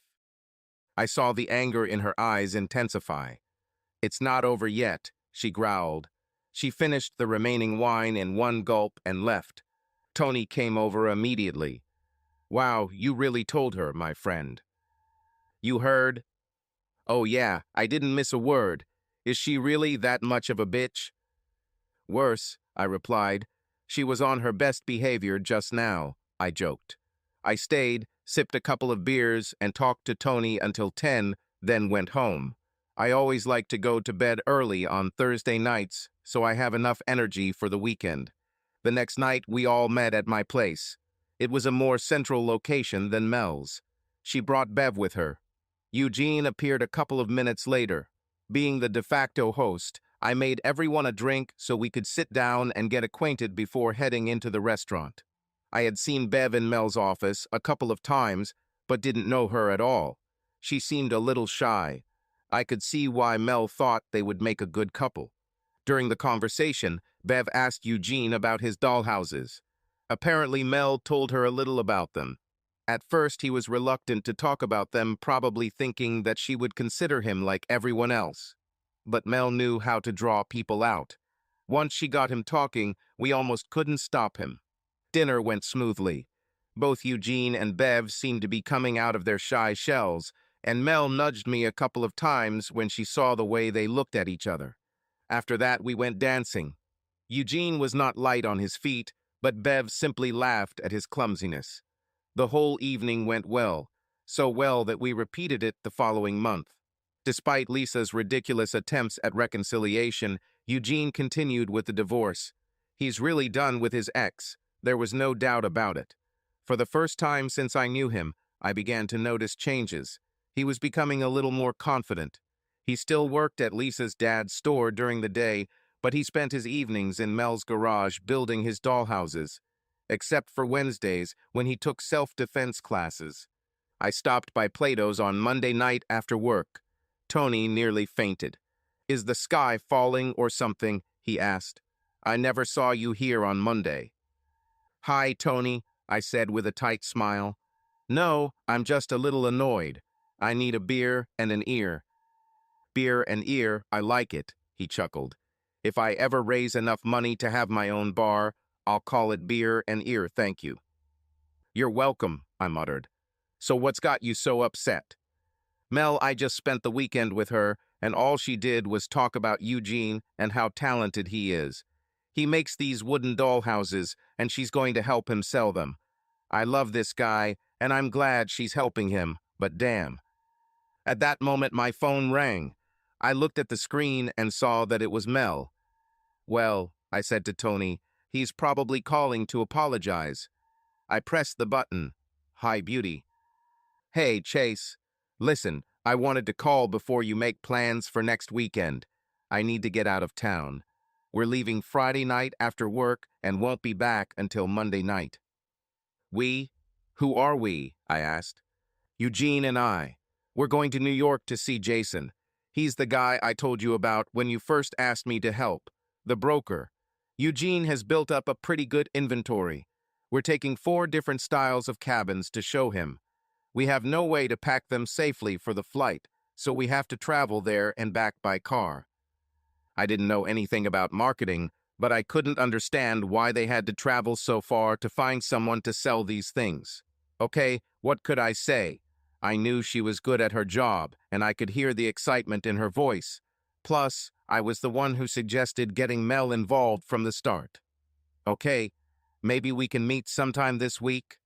I saw the anger in her eyes intensify. It's not over yet, she growled. She finished the remaining wine in one gulp and left. Tony came over immediately. Wow, you really told her, my friend. You heard? Oh yeah, I didn't miss a word. Is she really that much of a bitch? Worse, I replied. She was on her best behavior just now, I joked. I stayed, sipped a couple of beers, and talked to Tony until 10, then went home. I always like to go to bed early on Thursday nights, so I have enough energy for the weekend. The next night, we all met at my place. It was a more central location than Mel's. She brought Bev with her. Eugene appeared a couple of minutes later. Being the de facto host, I made everyone a drink so we could sit down and get acquainted before heading into the restaurant. I had seen Bev in Mel's office a couple of times, but didn't know her at all. She seemed a little shy. I could see why Mel thought they would make a good couple. During the conversation, Bev asked Eugene about his dollhouses. Apparently, Mel told her a little about them. At first, he was reluctant to talk about them, probably thinking that she would consider him like everyone else. But Mel knew how to draw people out. Once she got him talking, we almost couldn't stop him. Dinner went smoothly. Both Eugene and Bev seemed to be coming out of their shy shells, and Mel nudged me a couple of times when she saw the way they looked at each other. After that, we went dancing. Eugene was not light on his feet, but Bev simply laughed at his clumsiness. The whole evening went well, so well that we repeated it the following month. Despite Lisa's ridiculous attempts at reconciliation, Eugene continued with the divorce. He's really done with his ex. There was no doubt about it. For the first time since I knew him, I began to notice changes. He was becoming a little more confident. He still worked at Lisa's dad's store during the day, but he spent his evenings in Mel's garage building his dollhouses, except for Wednesdays when he took self-defense classes. I stopped by Plato's on Monday night after work. Tony nearly fainted. Is the sky falling or something? He asked. I never saw you here on Monday. Hi, Tony, I said with a tight smile. No, I'm just a little annoyed. I need a beer and an ear. Beer and ear, I like it, he chuckled. If I ever raise enough money to have my own bar, I'll call it beer and ear, thank you. You're welcome, I muttered. So what's got you so upset? Mel, I just spent the weekend with her, and all she did was talk about Eugene and how talented he is. He makes these wooden dollhouses, and she's going to help him sell them. I love this guy, and I'm glad she's helping him, but damn. At that moment, my phone rang. I looked at the screen and saw that it was Mel. Well, I said to Tony, he's probably calling to apologize. I pressed the button. Hi, beauty. Hey, Chase. Listen, I wanted to call before you make plans for next weekend. I need to get out of town. We're leaving Friday night after work and won't be back until Monday night. We? Who are we? I asked. Eugene and I. We're going to New York to see Jason. He's the guy I told you about when you first asked me to help. The broker. Eugene has built up a pretty good inventory. We're taking 4 different styles of cabins to show him. We have no way to pack them safely for the flight, so we have to travel there and back by car. I didn't know anything about marketing, but I couldn't understand why they had to travel so far to find someone to sell these things. Okay, what could I say? I knew she was good at her job, and I could hear the excitement in her voice. Plus, I was the one who suggested getting Mel involved from the start. Okay, maybe we can meet sometime this week?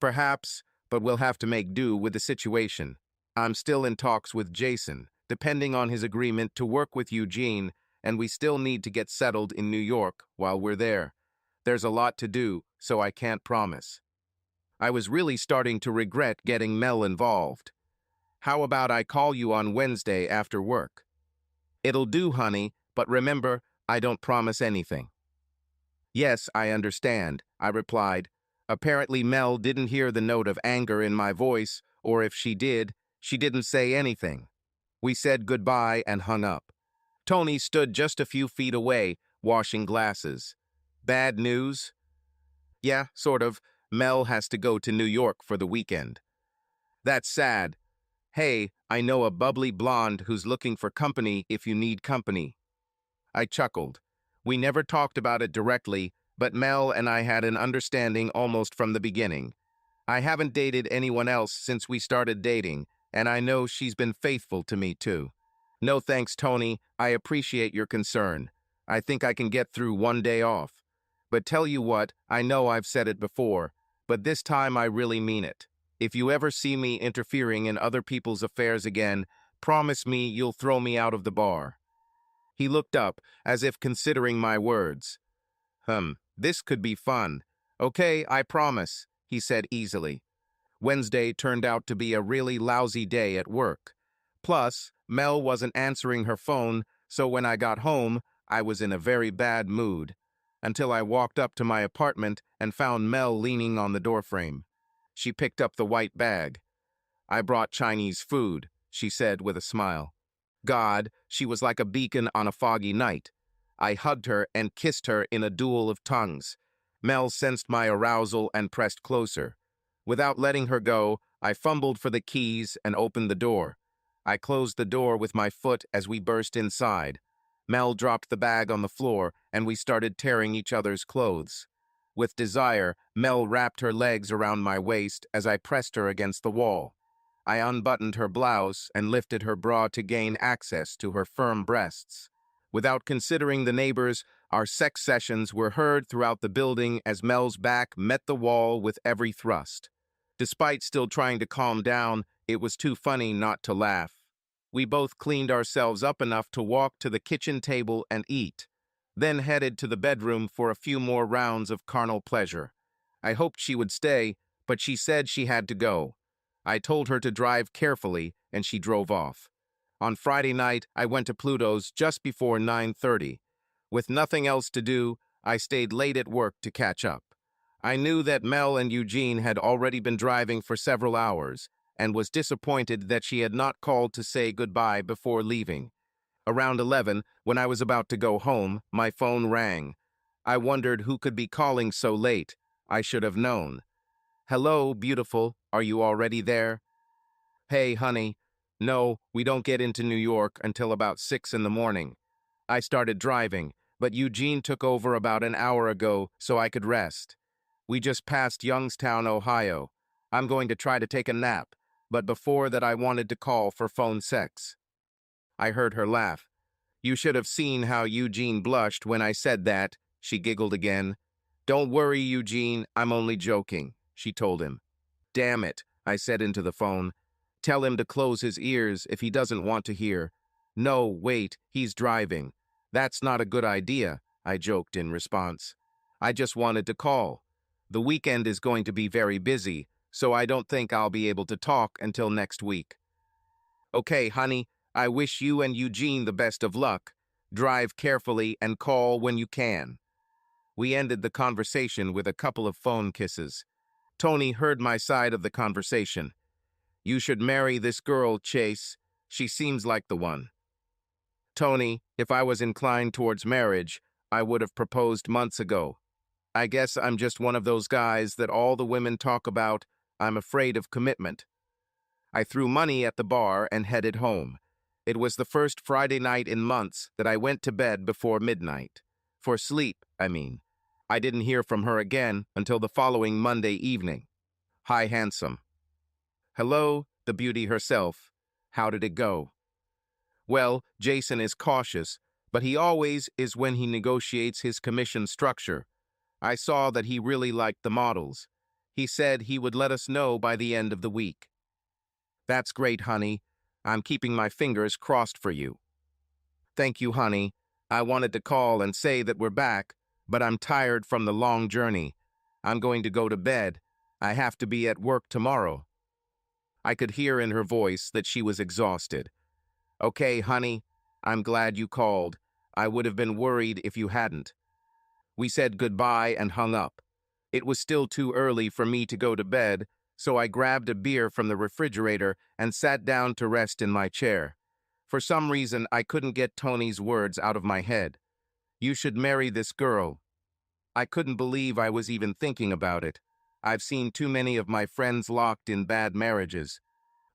Perhaps, but we'll have to make do with the situation. I'm still in talks with Jason, depending on his agreement to work with Eugene, and we still need to get settled in New York while we're there. There's a lot to do, so I can't promise. I was really starting to regret getting Mel involved. How about I call you on Wednesday after work? It'll do, honey, but remember, I don't promise anything. Yes, I understand, I replied. Apparently Mel didn't hear the note of anger in my voice, or if she did, she didn't say anything. We said goodbye and hung up. Tony stood just a few feet away, washing glasses. Bad news? Yeah, sort of. Mel has to go to New York for the weekend. That's sad. Hey, I know a bubbly blonde who's looking for company if you need company. I chuckled. We never talked about it directly, but Mel and I had an understanding almost from the beginning. I haven't dated anyone else since we started dating, and I know she's been faithful to me too. No thanks, Tony. I appreciate your concern. I think I can get through one day off. But tell you what, I know I've said it before, but this time I really mean it. If you ever see me interfering in other people's affairs again, promise me you'll throw me out of the bar. He looked up, as if considering my words. This could be fun. Okay, I promise, he said easily. Wednesday turned out to be a really lousy day at work. Plus, Mel wasn't answering her phone, so when I got home, I was in a very bad mood. Until I walked up to my apartment and found Mel leaning on the doorframe. She picked up the white bag. I brought Chinese food, she said with a smile. God, she was like a beacon on a foggy night. I hugged her and kissed her in a duel of tongues. Mel sensed my arousal and pressed closer. Without letting her go, I fumbled for the keys and opened the door. I closed the door with my foot as we burst inside. Mel dropped the bag on the floor, and we started tearing each other's clothes. With desire, Mel wrapped her legs around my waist as I pressed her against the wall. I unbuttoned her blouse and lifted her bra to gain access to her firm breasts. Without considering the neighbors, our sex sessions were heard throughout the building as Mel's back met the wall with every thrust. Despite still trying to calm down, it was too funny not to laugh. We both cleaned ourselves up enough to walk to the kitchen table and eat, then headed to the bedroom for a few more rounds of carnal pleasure. I hoped she would stay, but she said she had to go. I told her to drive carefully, and she drove off. On Friday night, I went to Pluto's just before 9:30. With nothing else to do, I stayed late at work to catch up. I knew that Mel and Eugene had already been driving for several hours, and was disappointed that she had not called to say goodbye before leaving. Around 11, when I was about to go home, my phone rang. I wondered who could be calling so late. I should have known. Hello, beautiful. Are you already there? Hey, honey. No, we don't get into New York until about 6 in the morning. I started driving, but Eugene took over about an hour ago so I could rest. We just passed Youngstown, Ohio. I'm going to try to take a nap, but before that I wanted to call for phone sex. I heard her laugh. You should have seen how Eugene blushed when I said that, she giggled again. Don't worry, Eugene, I'm only joking, she told him. Damn it, I said into the phone. Tell him to close his ears if he doesn't want to hear. No, wait, he's driving. That's not a good idea, I joked in response. I just wanted to call. The weekend is going to be very busy, so I don't think I'll be able to talk until next week. Okay, honey, I wish you and Eugene the best of luck. Drive carefully and call when you can. We ended the conversation with a couple of phone kisses. Tony heard my side of the conversation. You should marry this girl, Chase. She seems like the one. Tony, if I was inclined towards marriage, I would have proposed months ago. I guess I'm just one of those guys that all the women talk about. I'm afraid of commitment. I threw money at the bar and headed home. It was the first Friday night in months that I went to bed before midnight. For sleep, I mean. I didn't hear from her again until the following Monday evening. Hi, handsome. Hello, the beauty herself. How did it go? Well, Jason is cautious, but he always is when he negotiates his commission structure. I saw that he really liked the models. He said he would let us know by the end of the week. That's great, honey. I'm keeping my fingers crossed for you. Thank you, honey. I wanted to call and say that we're back, but I'm tired from the long journey. I'm going to go to bed. I have to be at work tomorrow. I could hear in her voice that she was exhausted. Okay, honey, I'm glad you called. I would have been worried if you hadn't. We said goodbye and hung up. It was still too early for me to go to bed, so I grabbed a beer from the refrigerator and sat down to rest in my chair. For some reason, I couldn't get Tony's words out of my head. You should marry this girl. I couldn't believe I was even thinking about it. I've seen too many of my friends locked in bad marriages.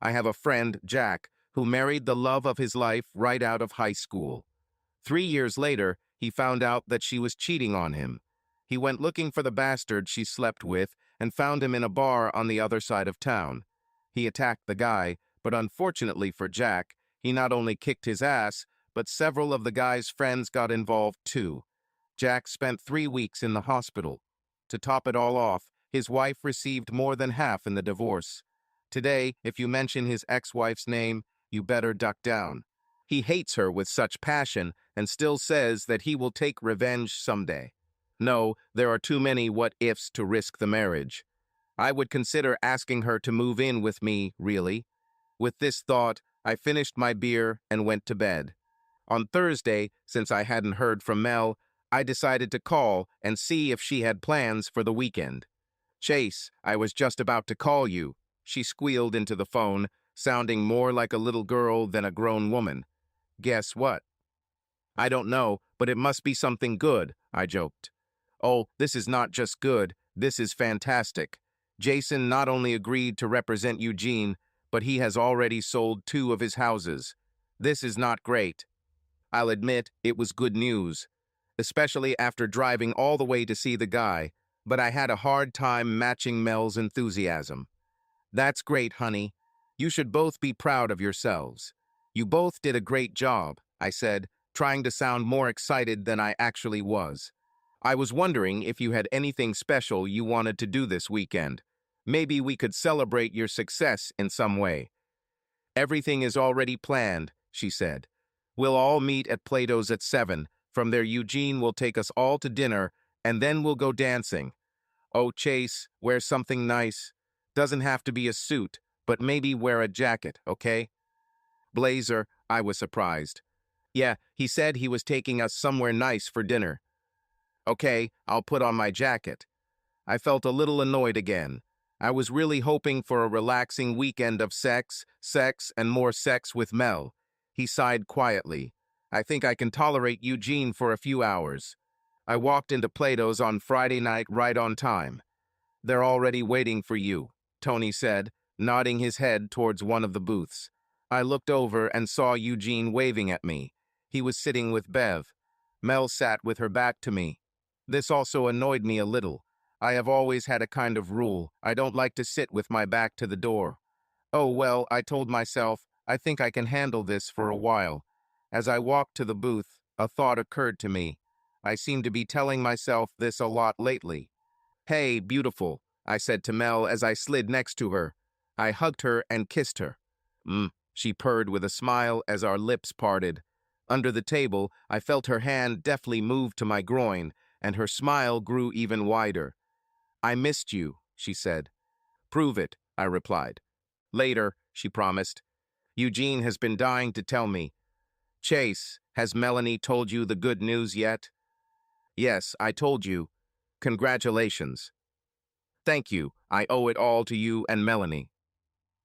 I have a friend, Jack, who married the love of his life right out of high school. 3 years later, he found out that she was cheating on him. He went looking for the bastard she slept with and found him in a bar on the other side of town. He attacked the guy, but unfortunately for Jack, he not only kicked his ass, but several of the guy's friends got involved too. Jack spent 3 weeks in the hospital. To top it all off, his wife received more than half in the divorce. Today, if you mention his ex-wife's name, you better duck down. He hates her with such passion and still says that he will take revenge someday. No, there are too many what-ifs to risk the marriage. I would consider asking her to move in with me, really. With this thought, I finished my beer and went to bed. On Thursday, since I hadn't heard from Mel, I decided to call and see if she had plans for the weekend. Chase, I was just about to call you. She squealed into the phone, sounding more like a little girl than a grown woman. Guess what? I don't know, but it must be something good, I joked. Oh, this is not just good, this is fantastic. Jason not only agreed to represent Eugene, but he has already sold 2 of his houses. This is not great. I'll admit it was good news, especially after driving all the way to see the guy, but I had a hard time matching Mel's enthusiasm. That's great, honey. You should both be proud of yourselves. You both did a great job, I said, trying to sound more excited than I actually was. I was wondering if you had anything special you wanted to do this weekend. Maybe we could celebrate your success in some way. Everything is already planned, she said. We'll all meet at Plato's at 7. From there, Eugene will take us all to dinner, and then we'll go dancing. Oh, Chase, wear something nice. Doesn't have to be a suit, but maybe wear a jacket, okay? Blazer, I was surprised. Yeah, he said he was taking us somewhere nice for dinner. Okay, I'll put on my jacket. I felt a little annoyed again. I was really hoping for a relaxing weekend of sex, and more sex with Mel. He sighed quietly. I think I can tolerate Eugene for a few hours. I walked into Plato's on Friday night right on time. They're already waiting for you, Tony said, nodding his head towards one of the booths. I looked over and saw Eugene waving at me. He was sitting with Bev. Mel sat with her back to me. This also annoyed me a little. I have always had a kind of rule. I don't like to sit with my back to the door. Oh well, I told myself, I think I can handle this for a while. As I walked to the booth, a thought occurred to me. I seem to be telling myself this a lot lately. Hey, beautiful, I said to Mel as I slid next to her. I hugged her and kissed her. She purred with a smile as our lips parted. Under the table, I felt her hand deftly move to my groin, and her smile grew even wider. I missed you, she said. Prove it, I replied. Later, she promised. Eugene has been dying to tell me. Chase, has Melanie told you the good news yet? Yes, I told you. Congratulations. Thank you. I owe it all to you and Melanie.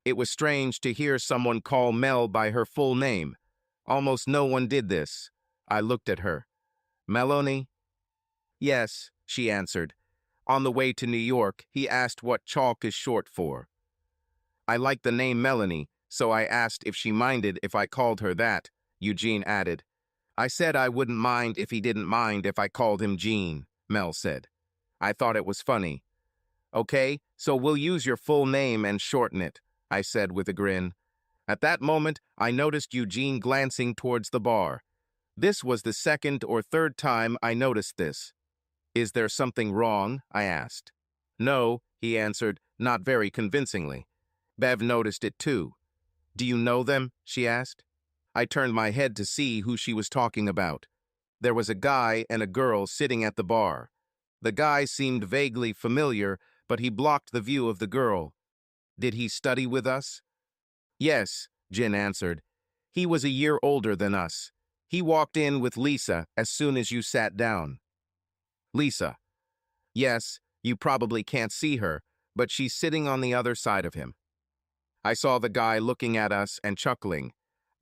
It was strange to hear someone call Mel by her full name. Almost no one did this. I looked at her. Melanie? Yes, she answered. On the way to New York, he asked what chalk is short for. I like the name Melanie, so I asked if she minded if I called her that, Eugene added. I said I wouldn't mind if he didn't mind if I called him Gene, Mel said. I thought it was funny. Okay, so we'll use your full name and shorten it, I said with a grin. At that moment, I noticed Eugene glancing towards the bar. This was the second or third time I noticed this. Is there something wrong? I asked. No, he answered, not very convincingly. Bev noticed it too. Do you know them? She asked. I turned my head to see who she was talking about. There was a guy and a girl sitting at the bar. The guy seemed vaguely familiar, but he blocked the view of the girl. Did he study with us? Yes, Jin answered. He was a year older than us. He walked in with Lisa as soon as you sat down. Lisa. Yes, you probably can't see her, but she's sitting on the other side of him. I saw the guy looking at us and chuckling.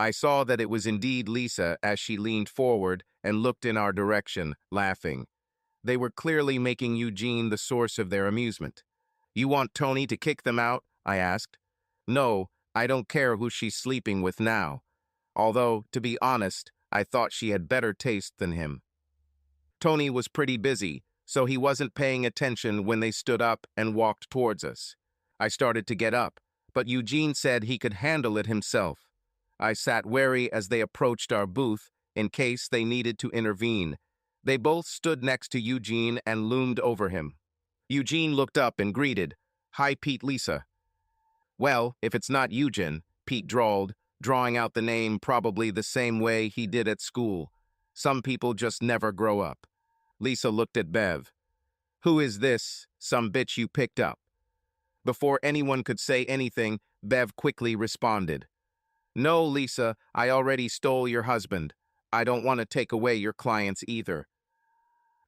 I saw that it was indeed Lisa as she leaned forward and looked in our direction, laughing. They were clearly making Eugene the source of their amusement. You want Tony to kick them out? I asked. No, I don't care who she's sleeping with now. Although, to be honest, I thought she had better taste than him. Tony was pretty busy, so he wasn't paying attention when they stood up and walked towards us. I started to get up, but Eugene said he could handle it himself. I sat wary as they approached our booth in case they needed to intervene. They both stood next to Eugene and loomed over him. Eugene looked up and greeted, Hi, Pete, Lisa. Well, if it's not Eugene, Pete drawled, drawing out the name probably the same way he did at school. Some people just never grow up. Lisa looked at Bev. Who is this, some bitch you picked up? Before anyone could say anything, Bev quickly responded. No, Lisa, I already stole your husband. I don't want to take away your clients either.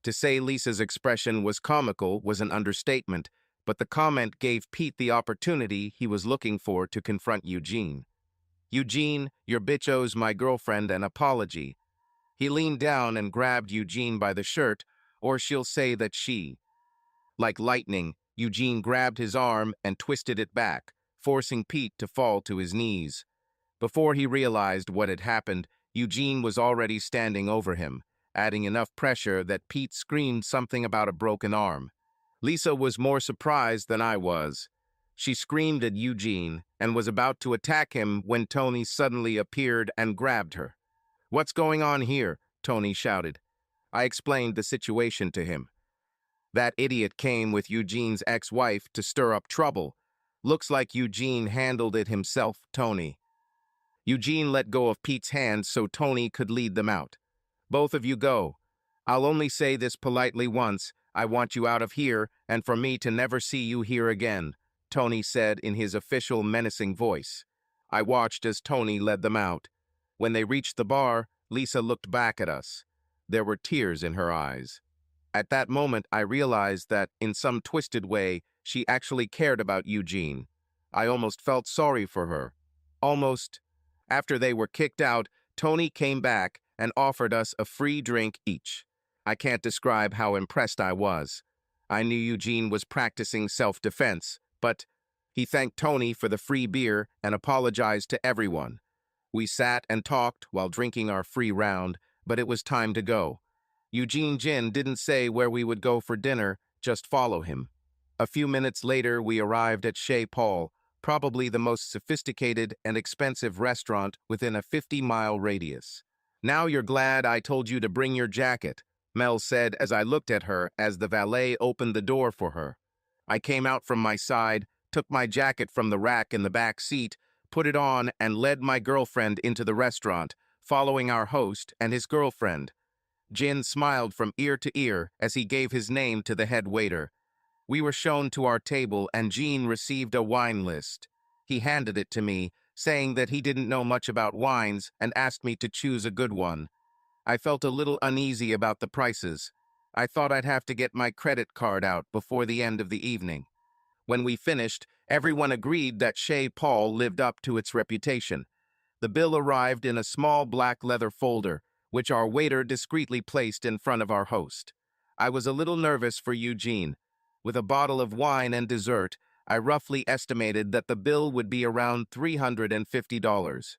To say Lisa's expression was comical was an understatement, but the comment gave Pete the opportunity he was looking for to confront Eugene. Eugene, your bitch owes my girlfriend an apology. He leaned down and grabbed Eugene by the shirt, or she'll say that she. Like lightning, Eugene grabbed his arm and twisted it back, forcing Pete to fall to his knees. Before he realized what had happened, Eugene was already standing over him, adding enough pressure that Pete screamed something about a broken arm. Lisa was more surprised than I was. She screamed at Eugene and was about to attack him when Tony suddenly appeared and grabbed her. What's going on here? Tony shouted. I explained the situation to him. That idiot came with Eugene's ex-wife to stir up trouble. Looks like Eugene handled it himself, Tony. Eugene let go of Pete's hand so Tony could lead them out. Both of you go. I'll only say this politely once. I want you out of here and for me to never see you here again, Tony said in his official menacing voice. I watched as Tony led them out. When they reached the bar, Lisa looked back at us. There were tears in her eyes. At that moment, I realized that, in some twisted way, she actually cared about Eugene. I almost felt sorry for her. Almost. After they were kicked out, Tony came back and offered us a free drink each. I can't describe how impressed I was. I knew Eugene was practicing self-defense, but he thanked Tony for the free beer and apologized to everyone. We sat and talked while drinking our free round, but it was time to go. Eugene Jin didn't say where we would go for dinner, just follow him. A few minutes later, we arrived at Chez Paul, probably the most sophisticated and expensive restaurant within a 50-mile radius. Now you're glad I told you to bring your jacket, Mel said as I looked at her as the valet opened the door for her. I came out from my side, took my jacket from the rack in the back seat, put it on, and led my girlfriend into the restaurant, following our host and his girlfriend. Jin smiled from ear to ear as he gave his name to the head waiter. We were shown to our table and Jean received a wine list. He handed it to me, saying that he didn't know much about wines and asked me to choose a good one. I felt a little uneasy about the prices. I thought I'd have to get my credit card out before the end of the evening. When we finished, everyone agreed that Chez Paul lived up to its reputation. The bill arrived in a small black leather folder, which our waiter discreetly placed in front of our host. I was a little nervous for Eugene. With a bottle of wine and dessert, I roughly estimated that the bill would be around $350.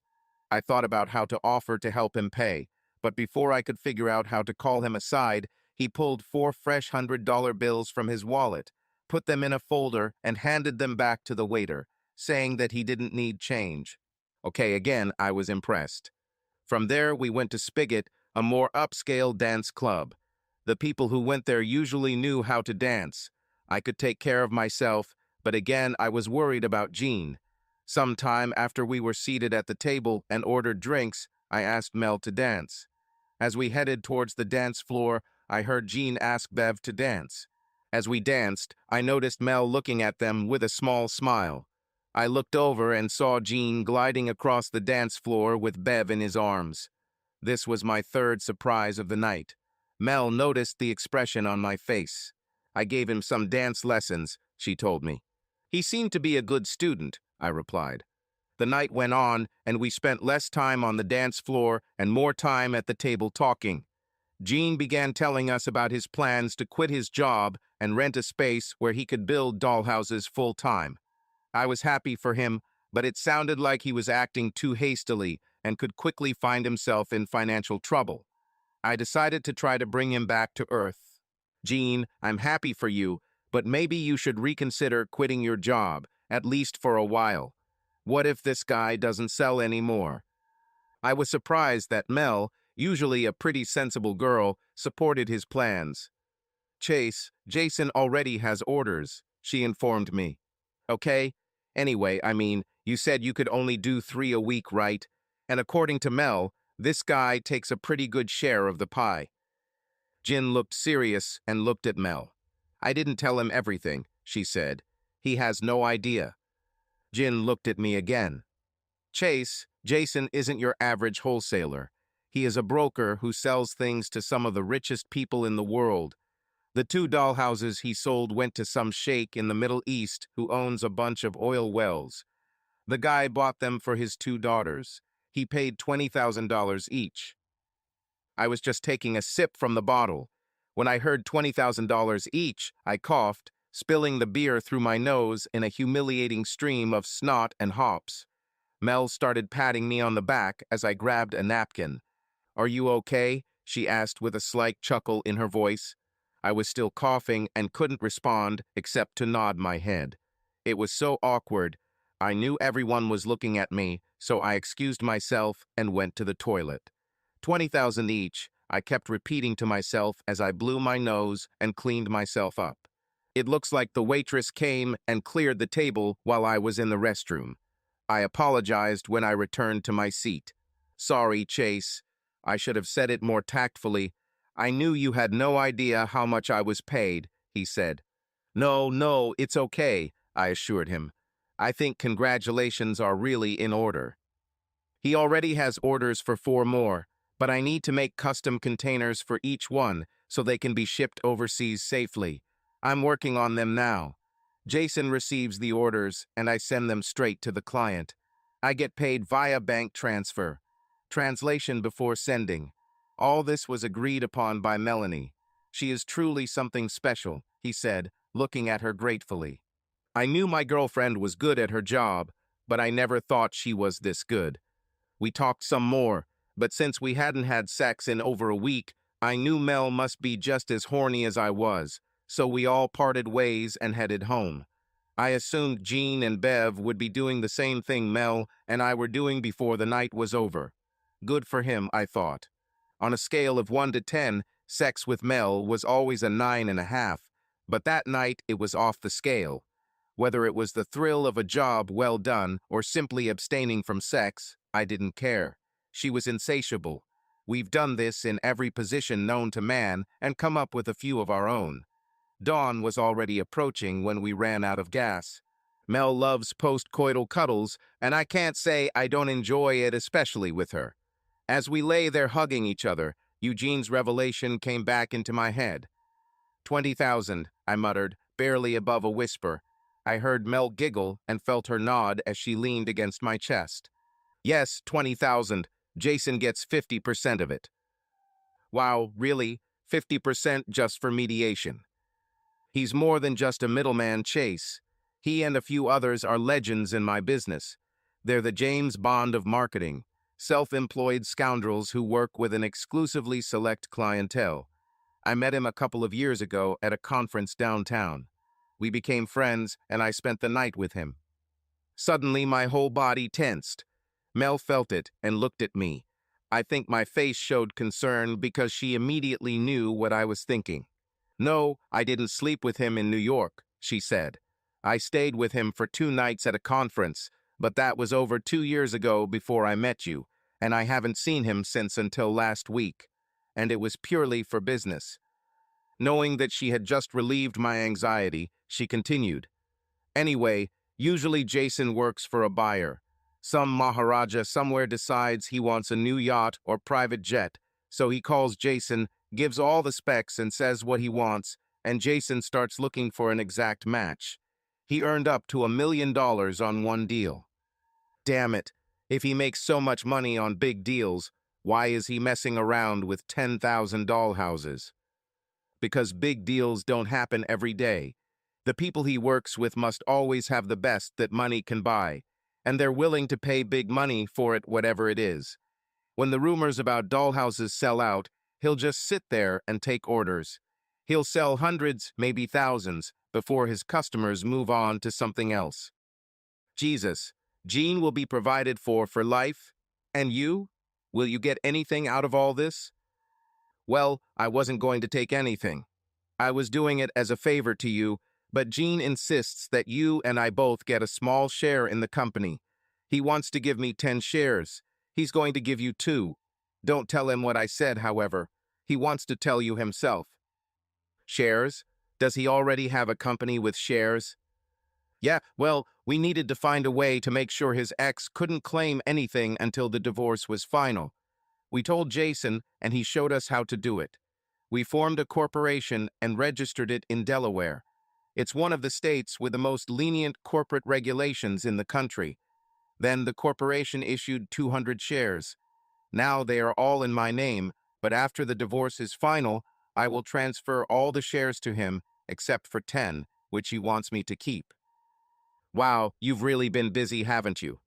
I thought about how to offer to help him pay, but before I could figure out how to call him aside, he pulled 4 fresh $100 bills from his wallet, put them in a folder, and handed them back to the waiter, saying that he didn't need change. Okay, again, I was impressed. From there, we went to Spigot, a more upscale dance club. The people who went there usually knew how to dance. I could take care of myself, but again, I was worried about Jean. Sometime after we were seated at the table and ordered drinks, I asked Mel to dance. As we headed towards the dance floor, I heard Jean ask Bev to dance. As we danced, I noticed Mel looking at them with a small smile. I looked over and saw Jean gliding across the dance floor with Bev in his arms. This was my third surprise of the night. Mel noticed the expression on my face. I gave him some dance lessons, she told me. He seemed to be a good student, I replied. The night went on, and we spent less time on the dance floor and more time at the table talking. Jean began telling us about his plans to quit his job and rent a space where he could build dollhouses full-time. I was happy for him, but it sounded like he was acting too hastily and could quickly find himself in financial trouble. I decided to try to bring him back to earth. Jean, I'm happy for you, but maybe you should reconsider quitting your job, at least for a while. What if this guy doesn't sell anymore? I was surprised that Mel, usually a pretty sensible girl, supported his plans. Jason already has orders, she informed me. Okay? Anyway, you said you could only do 3 a week, right? And according to Mel, this guy takes a pretty good share of the pie. Jin looked serious and looked at Mel. I didn't tell him everything, she said. He has no idea. Jin looked at me again. Jason isn't your average wholesaler. He is a broker who sells things to some of the richest people in the world. The 2 dollhouses he sold went to some sheikh in the Middle East who owns a bunch of oil wells. The guy bought them for his 2 daughters. He paid $20,000 each. I was just taking a sip from the bottle. When I heard $20,000 each, I coughed, spilling the beer through my nose in a humiliating stream of snot and hops. Mel started patting me on the back as I grabbed a napkin. Are you okay? She asked with a slight chuckle in her voice. I was still coughing and couldn't respond except to nod my head. It was so awkward. I knew everyone was looking at me, so I excused myself and went to the toilet. 20,000 each, I kept repeating to myself as I blew my nose and cleaned myself up. It looks like the waitress came and cleared the table while I was in the restroom. I apologized when I returned to my seat. Sorry, Chase. I should have said it more tactfully. I knew you had no idea how much I was paid, he said. No, it's okay, I assured him. I think congratulations are really in order. He already has orders for 4 more, but I need to make custom containers for each one so they can be shipped overseas safely. I'm working on them now. Jason receives the orders, and I send them straight to the client. I get paid via bank transfer. Translation before sending. All this was agreed upon by Melanie. She is truly something special, he said, looking at her gratefully. I knew my girlfriend was good at her job, but I never thought she was this good. We talked some more, but since we hadn't had sex in over a week, I knew Mel must be just as horny as I was, so we all parted ways and headed home. I assumed Jean and Bev would be doing the same thing Mel and I were doing before the night was over. Good for him, I thought. On a scale of 1 to 10, sex with Mel was always a 9.5, but that night it was off the scale. Whether it was the thrill of a job well done or simply abstaining from sex, I didn't care. She was insatiable. We've done this in every position known to man and come up with a few of our own. Dawn was already approaching when we ran out of gas. Mel loves post-coital cuddles, and I can't say I don't enjoy it especially with her. As we lay there hugging each other, Eugene's revelation came back into my head. 20,000, I muttered, barely above a whisper. I heard Mel giggle and felt her nod as she leaned against my chest. Yes, 20,000. Jason gets 50% of it. Wow, really? 50% just for mediation. He's more than just a middleman, Chase. He and a few others are legends in my business. They're the James Bond of marketing, self-employed scoundrels who work with an exclusively select clientele. I met him a couple of years ago at a conference downtown. We became friends, and I spent the night with him. Suddenly, my whole body tensed. Mel felt it and looked at me. I think my face showed concern because she immediately knew what I was thinking. No, I didn't sleep with him in New York, she said. I stayed with him for 2 nights at a conference, but that was over 2 years ago before I met you, and I haven't seen him since until last week. And it was purely for business. Knowing that she had just relieved my anxiety, she continued. Anyway, usually Jason works for a buyer. Some Maharaja somewhere decides he wants a new yacht or private jet, so he calls Jason, gives all the specs and says what he wants, and Jason starts looking for an exact match. He earned up to $1 million on one deal. Damn it, if he makes so much money on big deals, why is he messing around with 10,000 dollhouses? Because big deals don't happen every day. The people he works with must always have the best that money can buy, and they're willing to pay big money for it, whatever it is. When the rumors about dollhouses sell out, he'll just sit there and take orders. He'll sell hundreds, maybe thousands, before his customers move on to something else. Jesus, Jean will be provided for life? And you? Will you get anything out of all this? Well, I wasn't going to take anything. I was doing it as a favor to you, but Jean insists that you and I both get a small share in the company. He wants to give me 10 shares. He's going to give you 2. Don't tell him what I said, however. He wants to tell you himself. Shares? Does he already have a company with shares? Yeah, well, we needed to find a way to make sure his ex couldn't claim anything until the divorce was final. We told Jason, and he showed us how to do it. We formed a corporation and registered it in Delaware. It's one of the states with the most lenient corporate regulations in the country. Then the corporation issued 200 shares. Now they are all in my name, but after the divorce is final, I will transfer all the shares to him, except for 10, which he wants me to keep. Wow, you've really been busy, haven't you?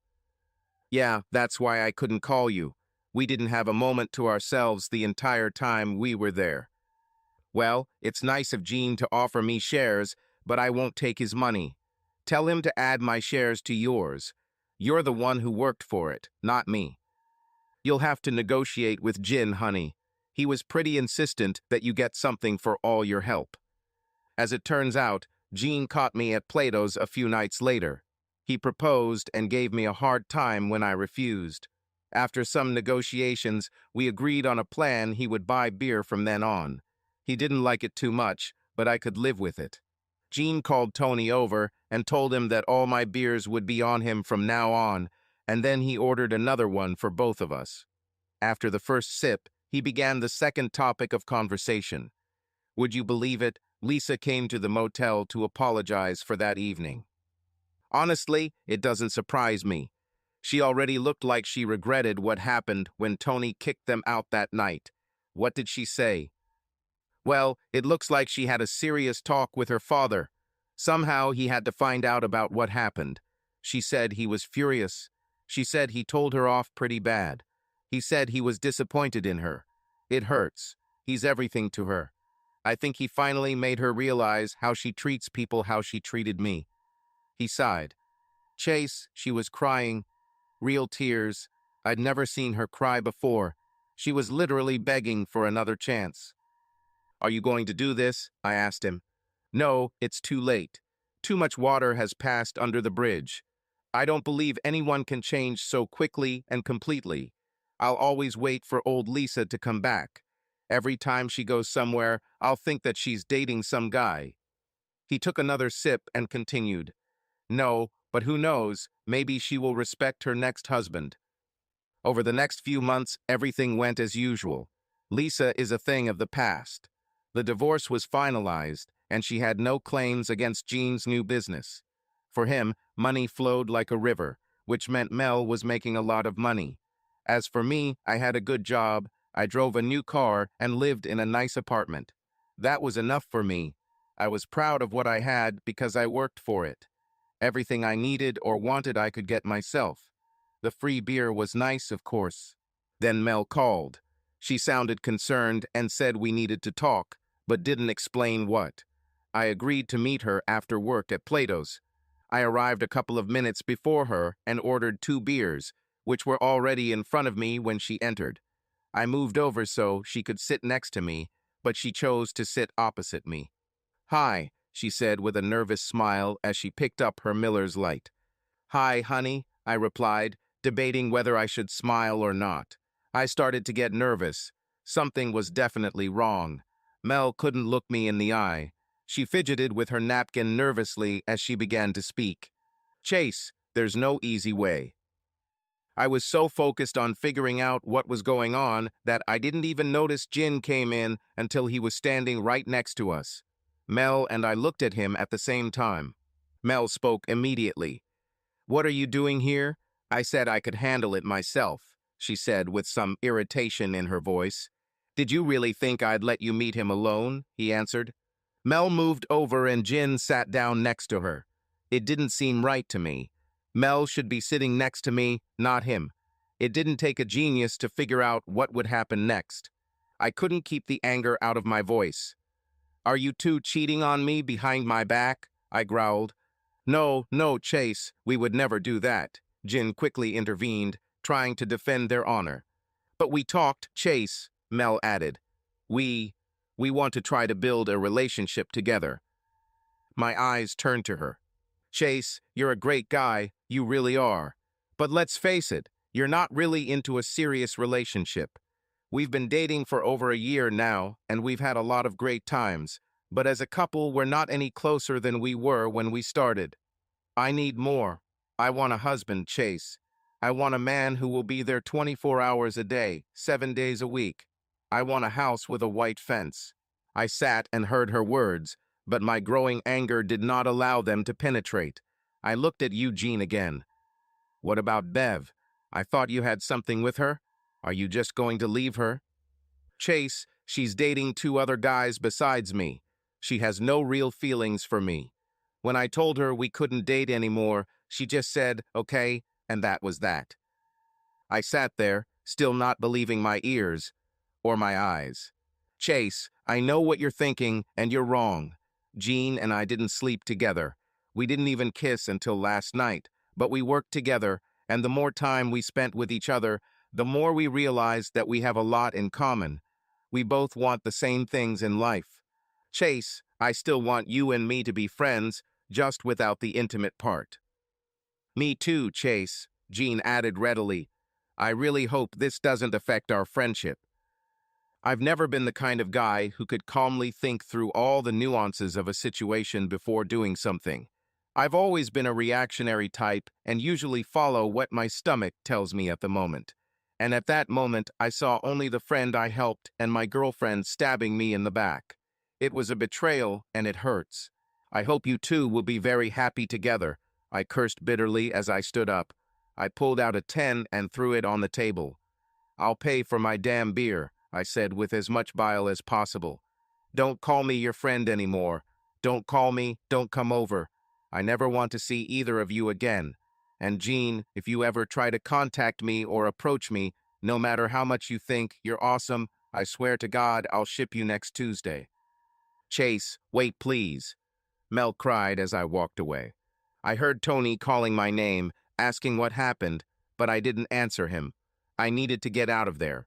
Yeah, that's why I couldn't call you. We didn't have a moment to ourselves the entire time we were there. Well, it's nice of Gene to offer me shares, but I won't take his money. Tell him to add my shares to yours. You're the one who worked for it, not me. You'll have to negotiate with Jin, honey. He was pretty insistent that you get something for all your help. As it turns out, Gene caught me at Plato's a few nights later. He proposed and gave me a hard time when I refused. After some negotiations, we agreed on a plan he would buy beer from then on. He didn't like it too much, but I could live with it. Gene called Tony over and told him that all my beers would be on him from now on, and then he ordered another one for both of us. After the first sip, he began the second topic of conversation. Would you believe it? Lisa came to the motel to apologize for that evening. Honestly, it doesn't surprise me. She already looked like she regretted what happened when Tony kicked them out that night. What did she say? Well, it looks like she had a serious talk with her father. Somehow he had to find out about what happened. She said he was furious. She said he told her off pretty bad. He said he was disappointed in her. It hurts. He's everything to her. I think he finally made her realize how she treats people how she treated me. He sighed. Chase, she was crying. Real tears. I'd never seen her cry before. She was literally begging for another chance. Are you going to do this? I asked him. No, it's too late. Too much water has passed under the bridge. I don't believe anyone can change so quickly and completely. I'll always wait for old Lisa to come back. Every time she goes somewhere, I'll think that she's dating some guy. He took another sip and continued. No, but who knows, maybe she will respect her next husband. Over the next few months, everything went as usual. Lisa is a thing of the past. The divorce was finalized, and she had no claims against Jean's new business. For him, money flowed like a river, which meant Mel was making a lot of money. As for me, I had a good job, I drove a new car, and lived in a nice apartment. That was enough for me. I was proud of what I had because I worked for it. Everything I needed or wanted I could get myself. The free beer was nice, of course. Then Mel called. She sounded concerned and said we needed to talk, but didn't explain what. I agreed to meet her after work at Plato's. I arrived a couple of minutes before her and ordered 2 beers, which were already in front of me when she entered. I moved over so she could sit next to me, but she chose to sit opposite me. "Hi," she said with a nervous smile as she picked up her Miller's Light. "Hi, honey," I replied, debating whether I should smile or not. I started to get nervous. Something was definitely wrong. Mel couldn't look me in the eye. She fidgeted with her napkin nervously as she began to speak. "Chase, there's no easy way." I was so focused on figuring out what was going on that I didn't even notice Jin came in until he was standing right next to us. Mel and I looked at him at the same time. Mel spoke immediately. "What are you doing here?" I said I could handle it myself, she said with some irritation in her voice. "Did you really think I'd let you meet him alone?" he answered. Mel moved over and Jin sat down next to her. It didn't seem right to me. Mel should be sitting next to me, not him. It didn't take a genius to figure out what would happen next. I couldn't keep the anger out of my voice. "Are you two cheating on me behind my back?" I growled. "No, no, Chase, we would never do that," Jin quickly intervened, trying to defend their honor. "But we talked, Chase," Mel added. We want to try to build a relationship together." My eyes turned to her. "Chase, you're a great guy, you really are. But let's face it, you're not really into a serious relationship. We've been dating for over a year now, and we've had a lot of great times, but as a couple, we're not any closer than we were when we started. I need more. I want a husband, Chase. I want a man who will be there 24 hours a day, 7 days a week. I want a house with a white fence." I sat and heard her words, but my growing anger did not allow them to penetrate. I looked at Eugene again. "What about Bev? I thought you had something with her. Are you just going to leave her?" "Chase, she's dating 2 other guys besides me. She has no real feelings for me. When I told her we couldn't date anymore, she just said, okay, and that was that." I sat there, still not believing my ears or my eyes. "Chase, I know what you're thinking, and you're wrong. Jean and I didn't sleep together. We didn't even kiss until last night, but we worked together, and the more time we spent with each other, the more we realized that we have a lot in common. We both want the same things in life. Chase, I still want you and me to be friends, just without the intimate part." "Me too, Chase," Jean added readily. "I really hope this doesn't affect our friendship." I've never been the kind of guy who could calmly think through all the nuances of a situation before doing something. I've always been a reactionary type and usually follow what my stomach tells me at the moment. And at that moment, I saw only the friend I helped and my girlfriend stabbing me in the back. It was a betrayal, and it hurts. "I hope you two will be very happy together," I cursed bitterly as I stood up. I pulled out a 10 and threw it on the table. "I'll pay for my damn beer," I said with as much bile as possible. "Don't call me your friend anymore. Don't call me, don't come over. I never want to see either of you again. And Jean, if you ever try to contact me or approach me, no matter how much you think you're awesome, I swear to God I'll ship you next Tuesday." "Chase, wait please," Mel cried as I walked away. I heard Tony calling my name, asking what happened, but I didn't answer him. I needed to get out of there.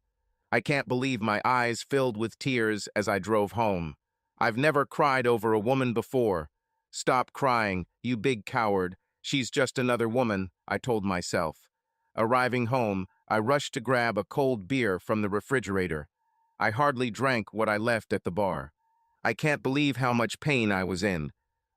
I can't believe my eyes filled with tears as I drove home. I've never cried over a woman before. "Stop crying, you big coward. She's just another woman," I told myself. Arriving home, I rushed to grab a cold beer from the refrigerator. I hardly drank what I left at the bar. I can't believe how much pain I was in.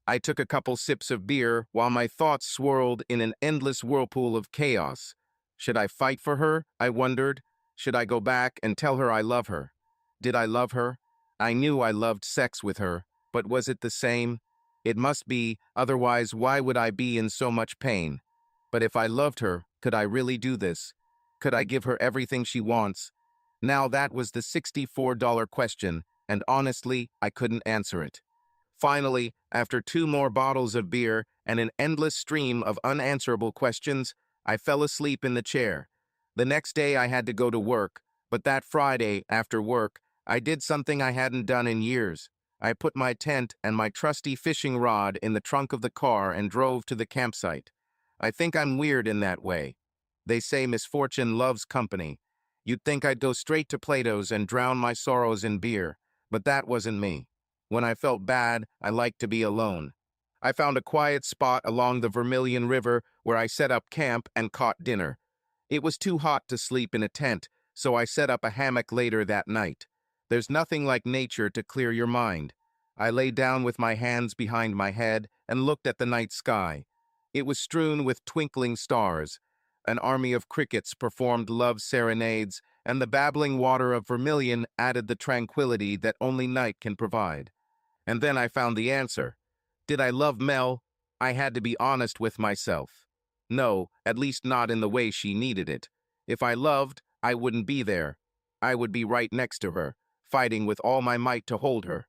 I took a couple sips of beer while my thoughts swirled in an endless whirlpool of chaos. Should I fight for her? I wondered. Should I go back and tell her I love her? Did I love her? I knew I loved sex with her, but was it the same? It must be, otherwise why would I be in so much pain? But if I loved her, could I really do this? Could I give her everything she wants? Now that was the $64 question, and honestly, I couldn't answer it. Finally, after 2 more bottles of beer and an endless stream of unanswerable questions, I fell asleep in the chair. The next day I had to go to work, but that Friday, after work, I did something I hadn't done in years. I put my tent and my trusty fishing rod in the trunk of the car and drove to the campsite. I think I'm weird in that way. They say misfortune loves company. You'd think I'd go straight to Plato's and drown my sorrows in beer, but that wasn't me. When I felt bad, I liked to be alone. I found a quiet spot along the Vermilion River where I set up camp and caught dinner. It was too hot to sleep in a tent, so I set up a hammock later that night. There's nothing like nature to clear your mind. I lay down with my hands behind my head and looked at the night sky. It was strewn with twinkling stars. An army of crickets performed love serenades, and the babbling water of Vermilion added the tranquility that only night can provide. And then I found the answer. Did I love Mel? I had to be honest with myself. No, at least not in the way she needed it. If I loved, I wouldn't be there. I would be right next to her, fighting with all my might to hold her.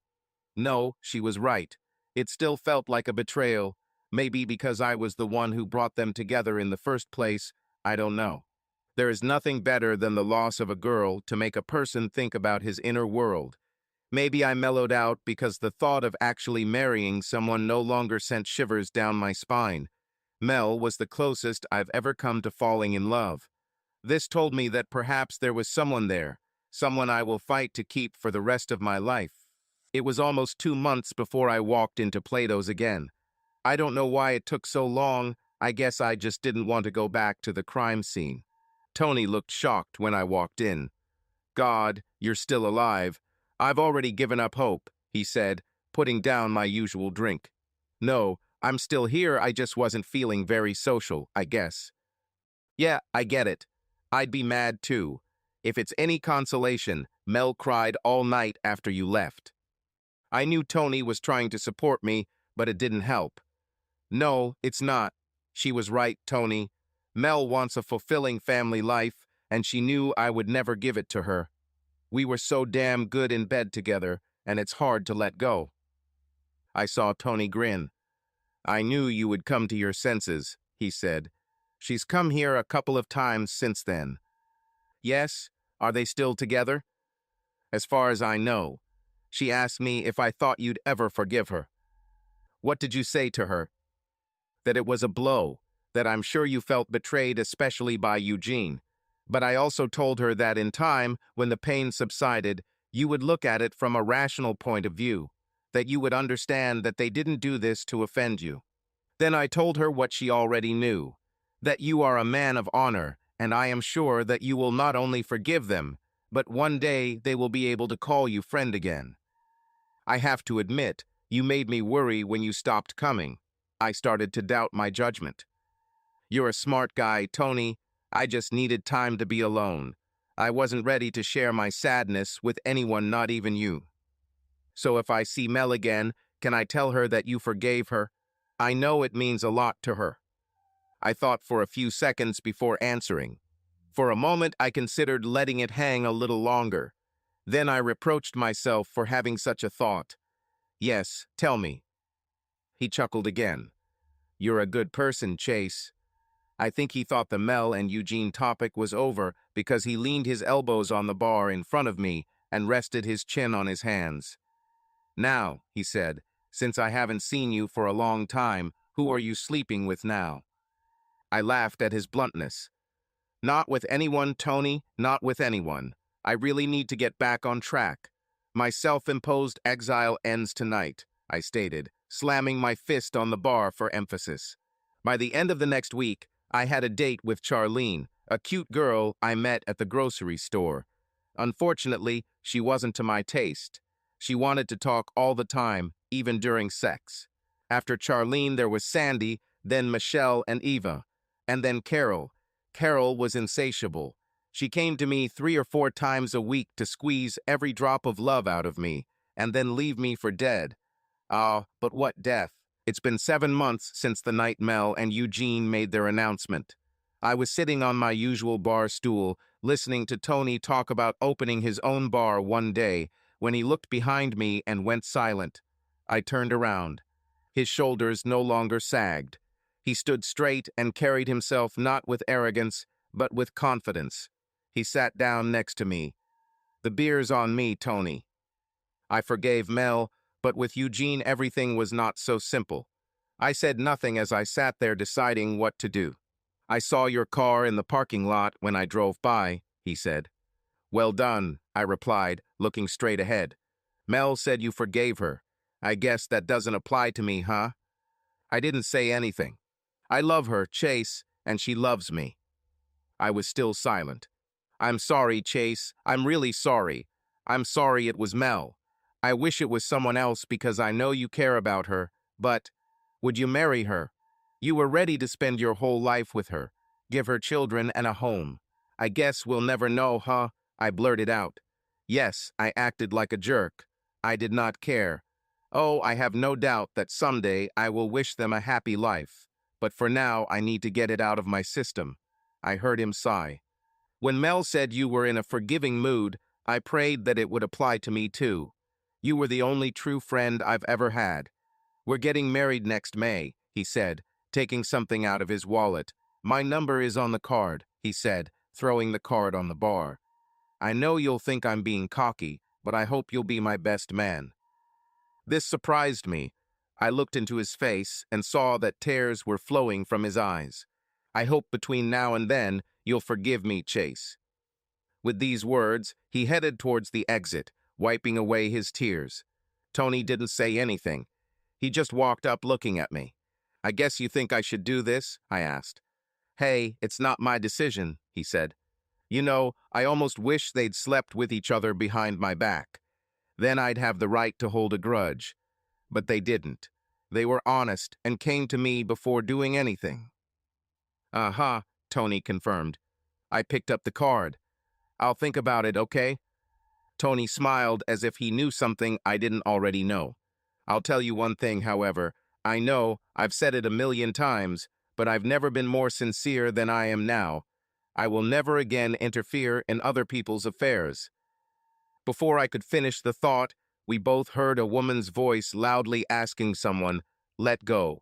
No, she was right. It still felt like a betrayal. Maybe because I was the one who brought them together in the first place, I don't know. There is nothing better than the loss of a girl to make a person think about his inner world. Maybe I mellowed out because the thought of actually marrying someone no longer sent shivers down my spine. Mel was the closest I've ever come to falling in love. This told me that perhaps there was someone there, someone I will fight to keep for the rest of my life. It was almost 2 months before I walked into Plato's again. I don't know why it took so long. I guess I just didn't want to go back to the crime scene. Tony looked shocked when I walked in. God, you're still alive. I've already given up hope, he said, putting down my usual drink. No, I'm still here, I just wasn't feeling very social, I guess. Yeah, I get it. I'd be mad too. If it's any consolation, Mel cried all night after you left. I knew Tony was trying to support me, but it didn't help. No, it's not. She was right, Tony. Mel wants a fulfilling family life, and she knew I would never give it to her. We were so damn good in bed together, and it's hard to let go. I saw Tony grin. I knew you would come to your senses, he said. She's come here a couple of times since then. Yes? Are they still together? As far as I know. She asked me if I thought you'd ever forgive her. What did you say to her? That it was a blow, that I'm sure you felt betrayed, especially by Eugene. But I also told her that in time, when the pain subsided, you would look at it from a rational point of view, that you would understand that they didn't do this to offend you. Then I told her what she already knew, that you are a man of honor, and I am sure that you will not only forgive them, but one day they will be able to call you friend again. I have to admit, you made me worry when you stopped coming. I started to doubt my judgment. You're a smart guy, Tony. I just needed time to be alone. I wasn't ready to share my sadness with anyone, not even you. So if I see Mel again, can I tell her that you forgave her? I know it means a lot to her. I thought for a few seconds before answering. For a moment, I considered letting it hang a little longer. Then I reproached myself for having such a thought. Yes, tell me. He chuckled again. You're a good person, Chase. I think he thought the Mel and Eugene topic was over because he leaned his elbows on the bar in front of me and rested his chin on his hands. Now, he said, since I haven't seen you for a long time, who are you sleeping with now? I laughed at his bluntness. Not with anyone, Tony, not with anyone. I really need to get back on track. My self-imposed exile ends tonight, I stated, slamming my fist on the bar for emphasis. By the end of the next week, I had a date with Charlene, a cute girl I met at the grocery store. Unfortunately, she wasn't to my taste. She wanted to talk all the time, even during sex. After Charlene, there was Sandy, then Michelle and Eva, and then Carol. Carol was insatiable. She came to me 3 or 4 times a week to squeeze every drop of love out of me, and then leave me for dead. Ah, but what death! It's been 7 months since the night Mel and Eugene made their announcement. I was sitting on my usual bar stool, listening to Tony talk about opening his own bar one day, when he looked behind me and went silent. I turned around. His shoulders no longer sagged. He stood straight and carried himself not with arrogance, but with confidence. He sat down next to me. "The beer's on me, Tony." I forgave Mel, but with Eugene everything was not so simple. I said nothing as I sat there deciding what to do. "I saw your car in the parking lot when I drove by," he said. "Well done," I replied, looking straight ahead. "Mel said you forgave her. I guess that doesn't apply to me, huh?" I didn't say anything. I love her, Chase, and she loves me. I was still silent. "I'm sorry, Chase. I'm really sorry. I'm sorry it was Mel. I wish it was someone else because I know you care about her, but would you marry her? You were ready to spend your whole life with her, give her children and a home. I guess we'll never know, huh?" I blurted out. Yes, I acted like a jerk. I did not care. Oh, I have no doubt that someday I will wish them a happy life. But for now, I need to get it out of my system. I heard him sigh. "When Mel said you were in a forgiving mood, I prayed that it would apply to me too. You were the only true friend I've ever had. We're getting married next May," he said, taking something out of his wallet. "My number is on the card," he said, throwing the card on the bar. "I know you'll think I'm being cocky, but I hope you'll be my best man." This surprised me. I looked into his face and saw that tears were flowing from his eyes. "I hope between now and then you'll forgive me, Chase." With these words, he headed towards the exit, wiping away his tears. Tony didn't say anything. He just walked up looking at me. "I guess you think I should do this?" I asked. "Hey, it's not my decision," he said. "You know, I almost wish they'd slept with each other behind my back. Then I'd have the right to hold a grudge. But they didn't. They were honest and came to me before doing anything." "Uh-huh," Tony confirmed. I picked up the card. "I'll think about it, okay?" Tony smiled as if he knew something I didn't already know. "I'll tell you one thing, however. I know I've said it 1,000,000 times, but I've never been more sincere than I am now. I will never again interfere in other people's affairs." Before I could finish the thought, we both heard a woman's voice loudly asking someone, "Let go."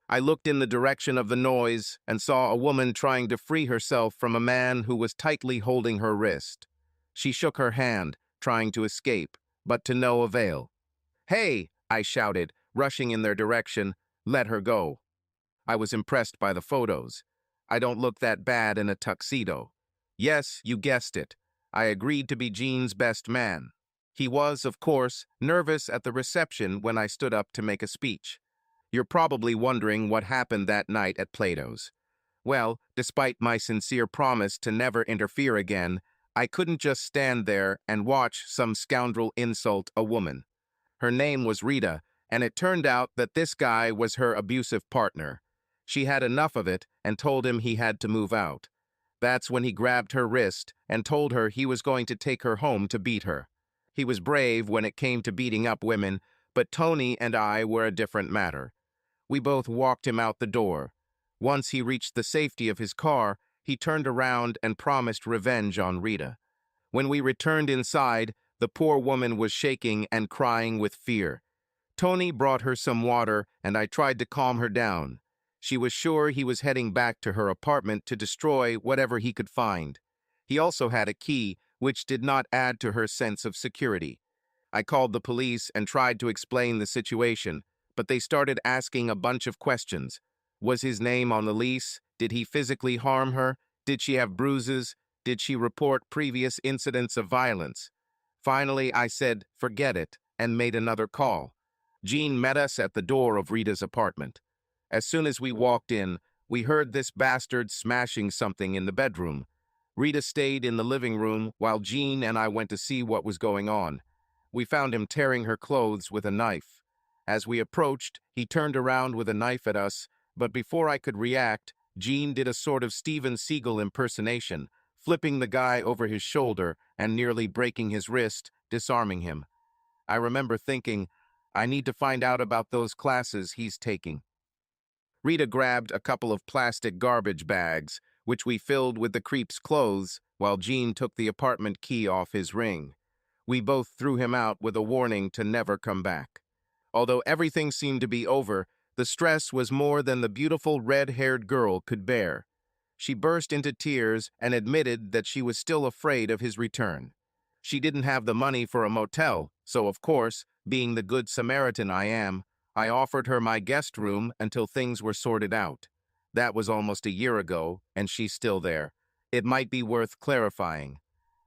I looked in the direction of the noise and saw a woman trying to free herself from a man who was tightly holding her wrist. She shook her hand, trying to escape, but to no avail. "Hey!" I shouted, rushing in their direction. "Let her go." I was impressed by the photos. I don't look that bad in a tuxedo. Yes, you guessed it. I agreed to be Gene's best man. He was, of course, nervous at the reception when I stood up to make a speech. You're probably wondering what happened that night at Plato's. Well, despite my sincere promise to never interfere again, I couldn't just stand there and watch some scoundrel insult a woman. Her name was Rita, and it turned out that this guy was her abusive partner. She had enough of it and told him he had to move out. That's when he grabbed her wrist and told her he was going to take her home to beat her. He was brave when it came to beating up women, but Tony and I were a different matter. We both walked him out the door. Once he reached the safety of his car, he turned around and promised revenge on Rita. When we returned inside, the poor woman was shaking and crying with fear. Tony brought her some water, and I tried to calm her down. She was sure he was heading back to her apartment to destroy whatever he could find. He also had a key, which did not add to her sense of security. I called the police and tried to explain the situation, but they started asking a bunch of questions. Was his name on the lease? Did he physically harm her? Did she have bruises? Did she report previous incidents of violence? Finally, I said, forget it, and made another call. Gene met us at the door of Rita's apartment. As soon as we walked in, we heard this bastard smashing something in the bedroom. Rita stayed in the living room while Gene and I went to see what was going on. We found him tearing her clothes with a knife. As we approached, he turned around with a knife at us, but before I could react, Gene did a sort of Steven Seagal impersonation, flipping the guy over his shoulder and nearly breaking his wrist, disarming him. I remember thinking, I need to find out about those classes he's taking. Rita grabbed a couple of plastic garbage bags, which we filled with the creep's clothes, while Jean took the apartment key off his ring. We both threw him out with a warning to never come back. Although everything seemed to be over, the stress was more than the beautiful red-haired girl could bear. She burst into tears and admitted that she was still afraid of his return. She didn't have the money for a motel, so of course, being the good Samaritan I am, I offered her my guest room until things were sorted out. That was almost a year ago, and she's still there. It might be worth clarifying.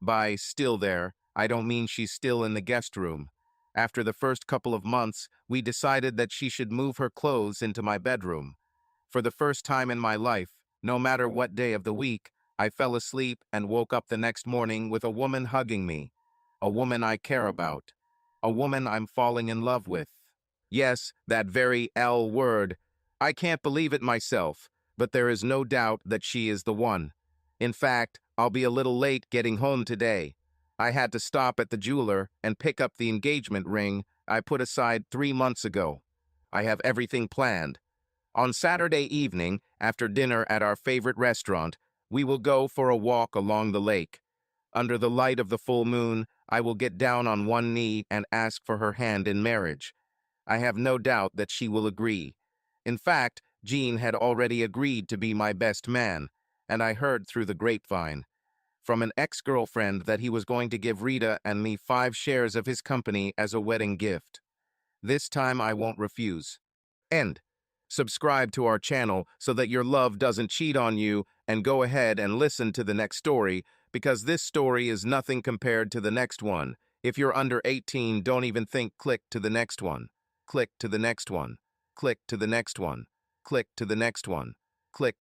By still there, I don't mean she's still in the guest room. After the first couple of months, we decided that she should move her clothes into my bedroom. For the first time in my life, no matter what day of the week, I fell asleep and woke up the next morning with a woman hugging me. A woman I care about. A woman I'm falling in love with. Yes, that very L word. I can't believe it myself, but there is no doubt that she is the one. In fact, I'll be a little late getting home today. I had to stop at the jeweler and pick up the engagement ring I put aside 3 months ago. I have everything planned. On Saturday evening, after dinner at our favorite restaurant, we will go for a walk along the lake. Under the light of the full moon, I will get down on one knee and ask for her hand in marriage. I have no doubt that she will agree. In fact, Jean had already agreed to be my best man, and I heard through the grapevine from an ex-girlfriend that he was going to give Rita and me 5 shares of his company as a wedding gift. This time I won't refuse. End. Subscribe to our channel so that your love doesn't cheat on you, and go ahead and listen to the next story, because this story is nothing compared to the next one. If you're under 18, don't even think. Click to the next one. Click to the next one. Click to the next one. Click to the next one. Click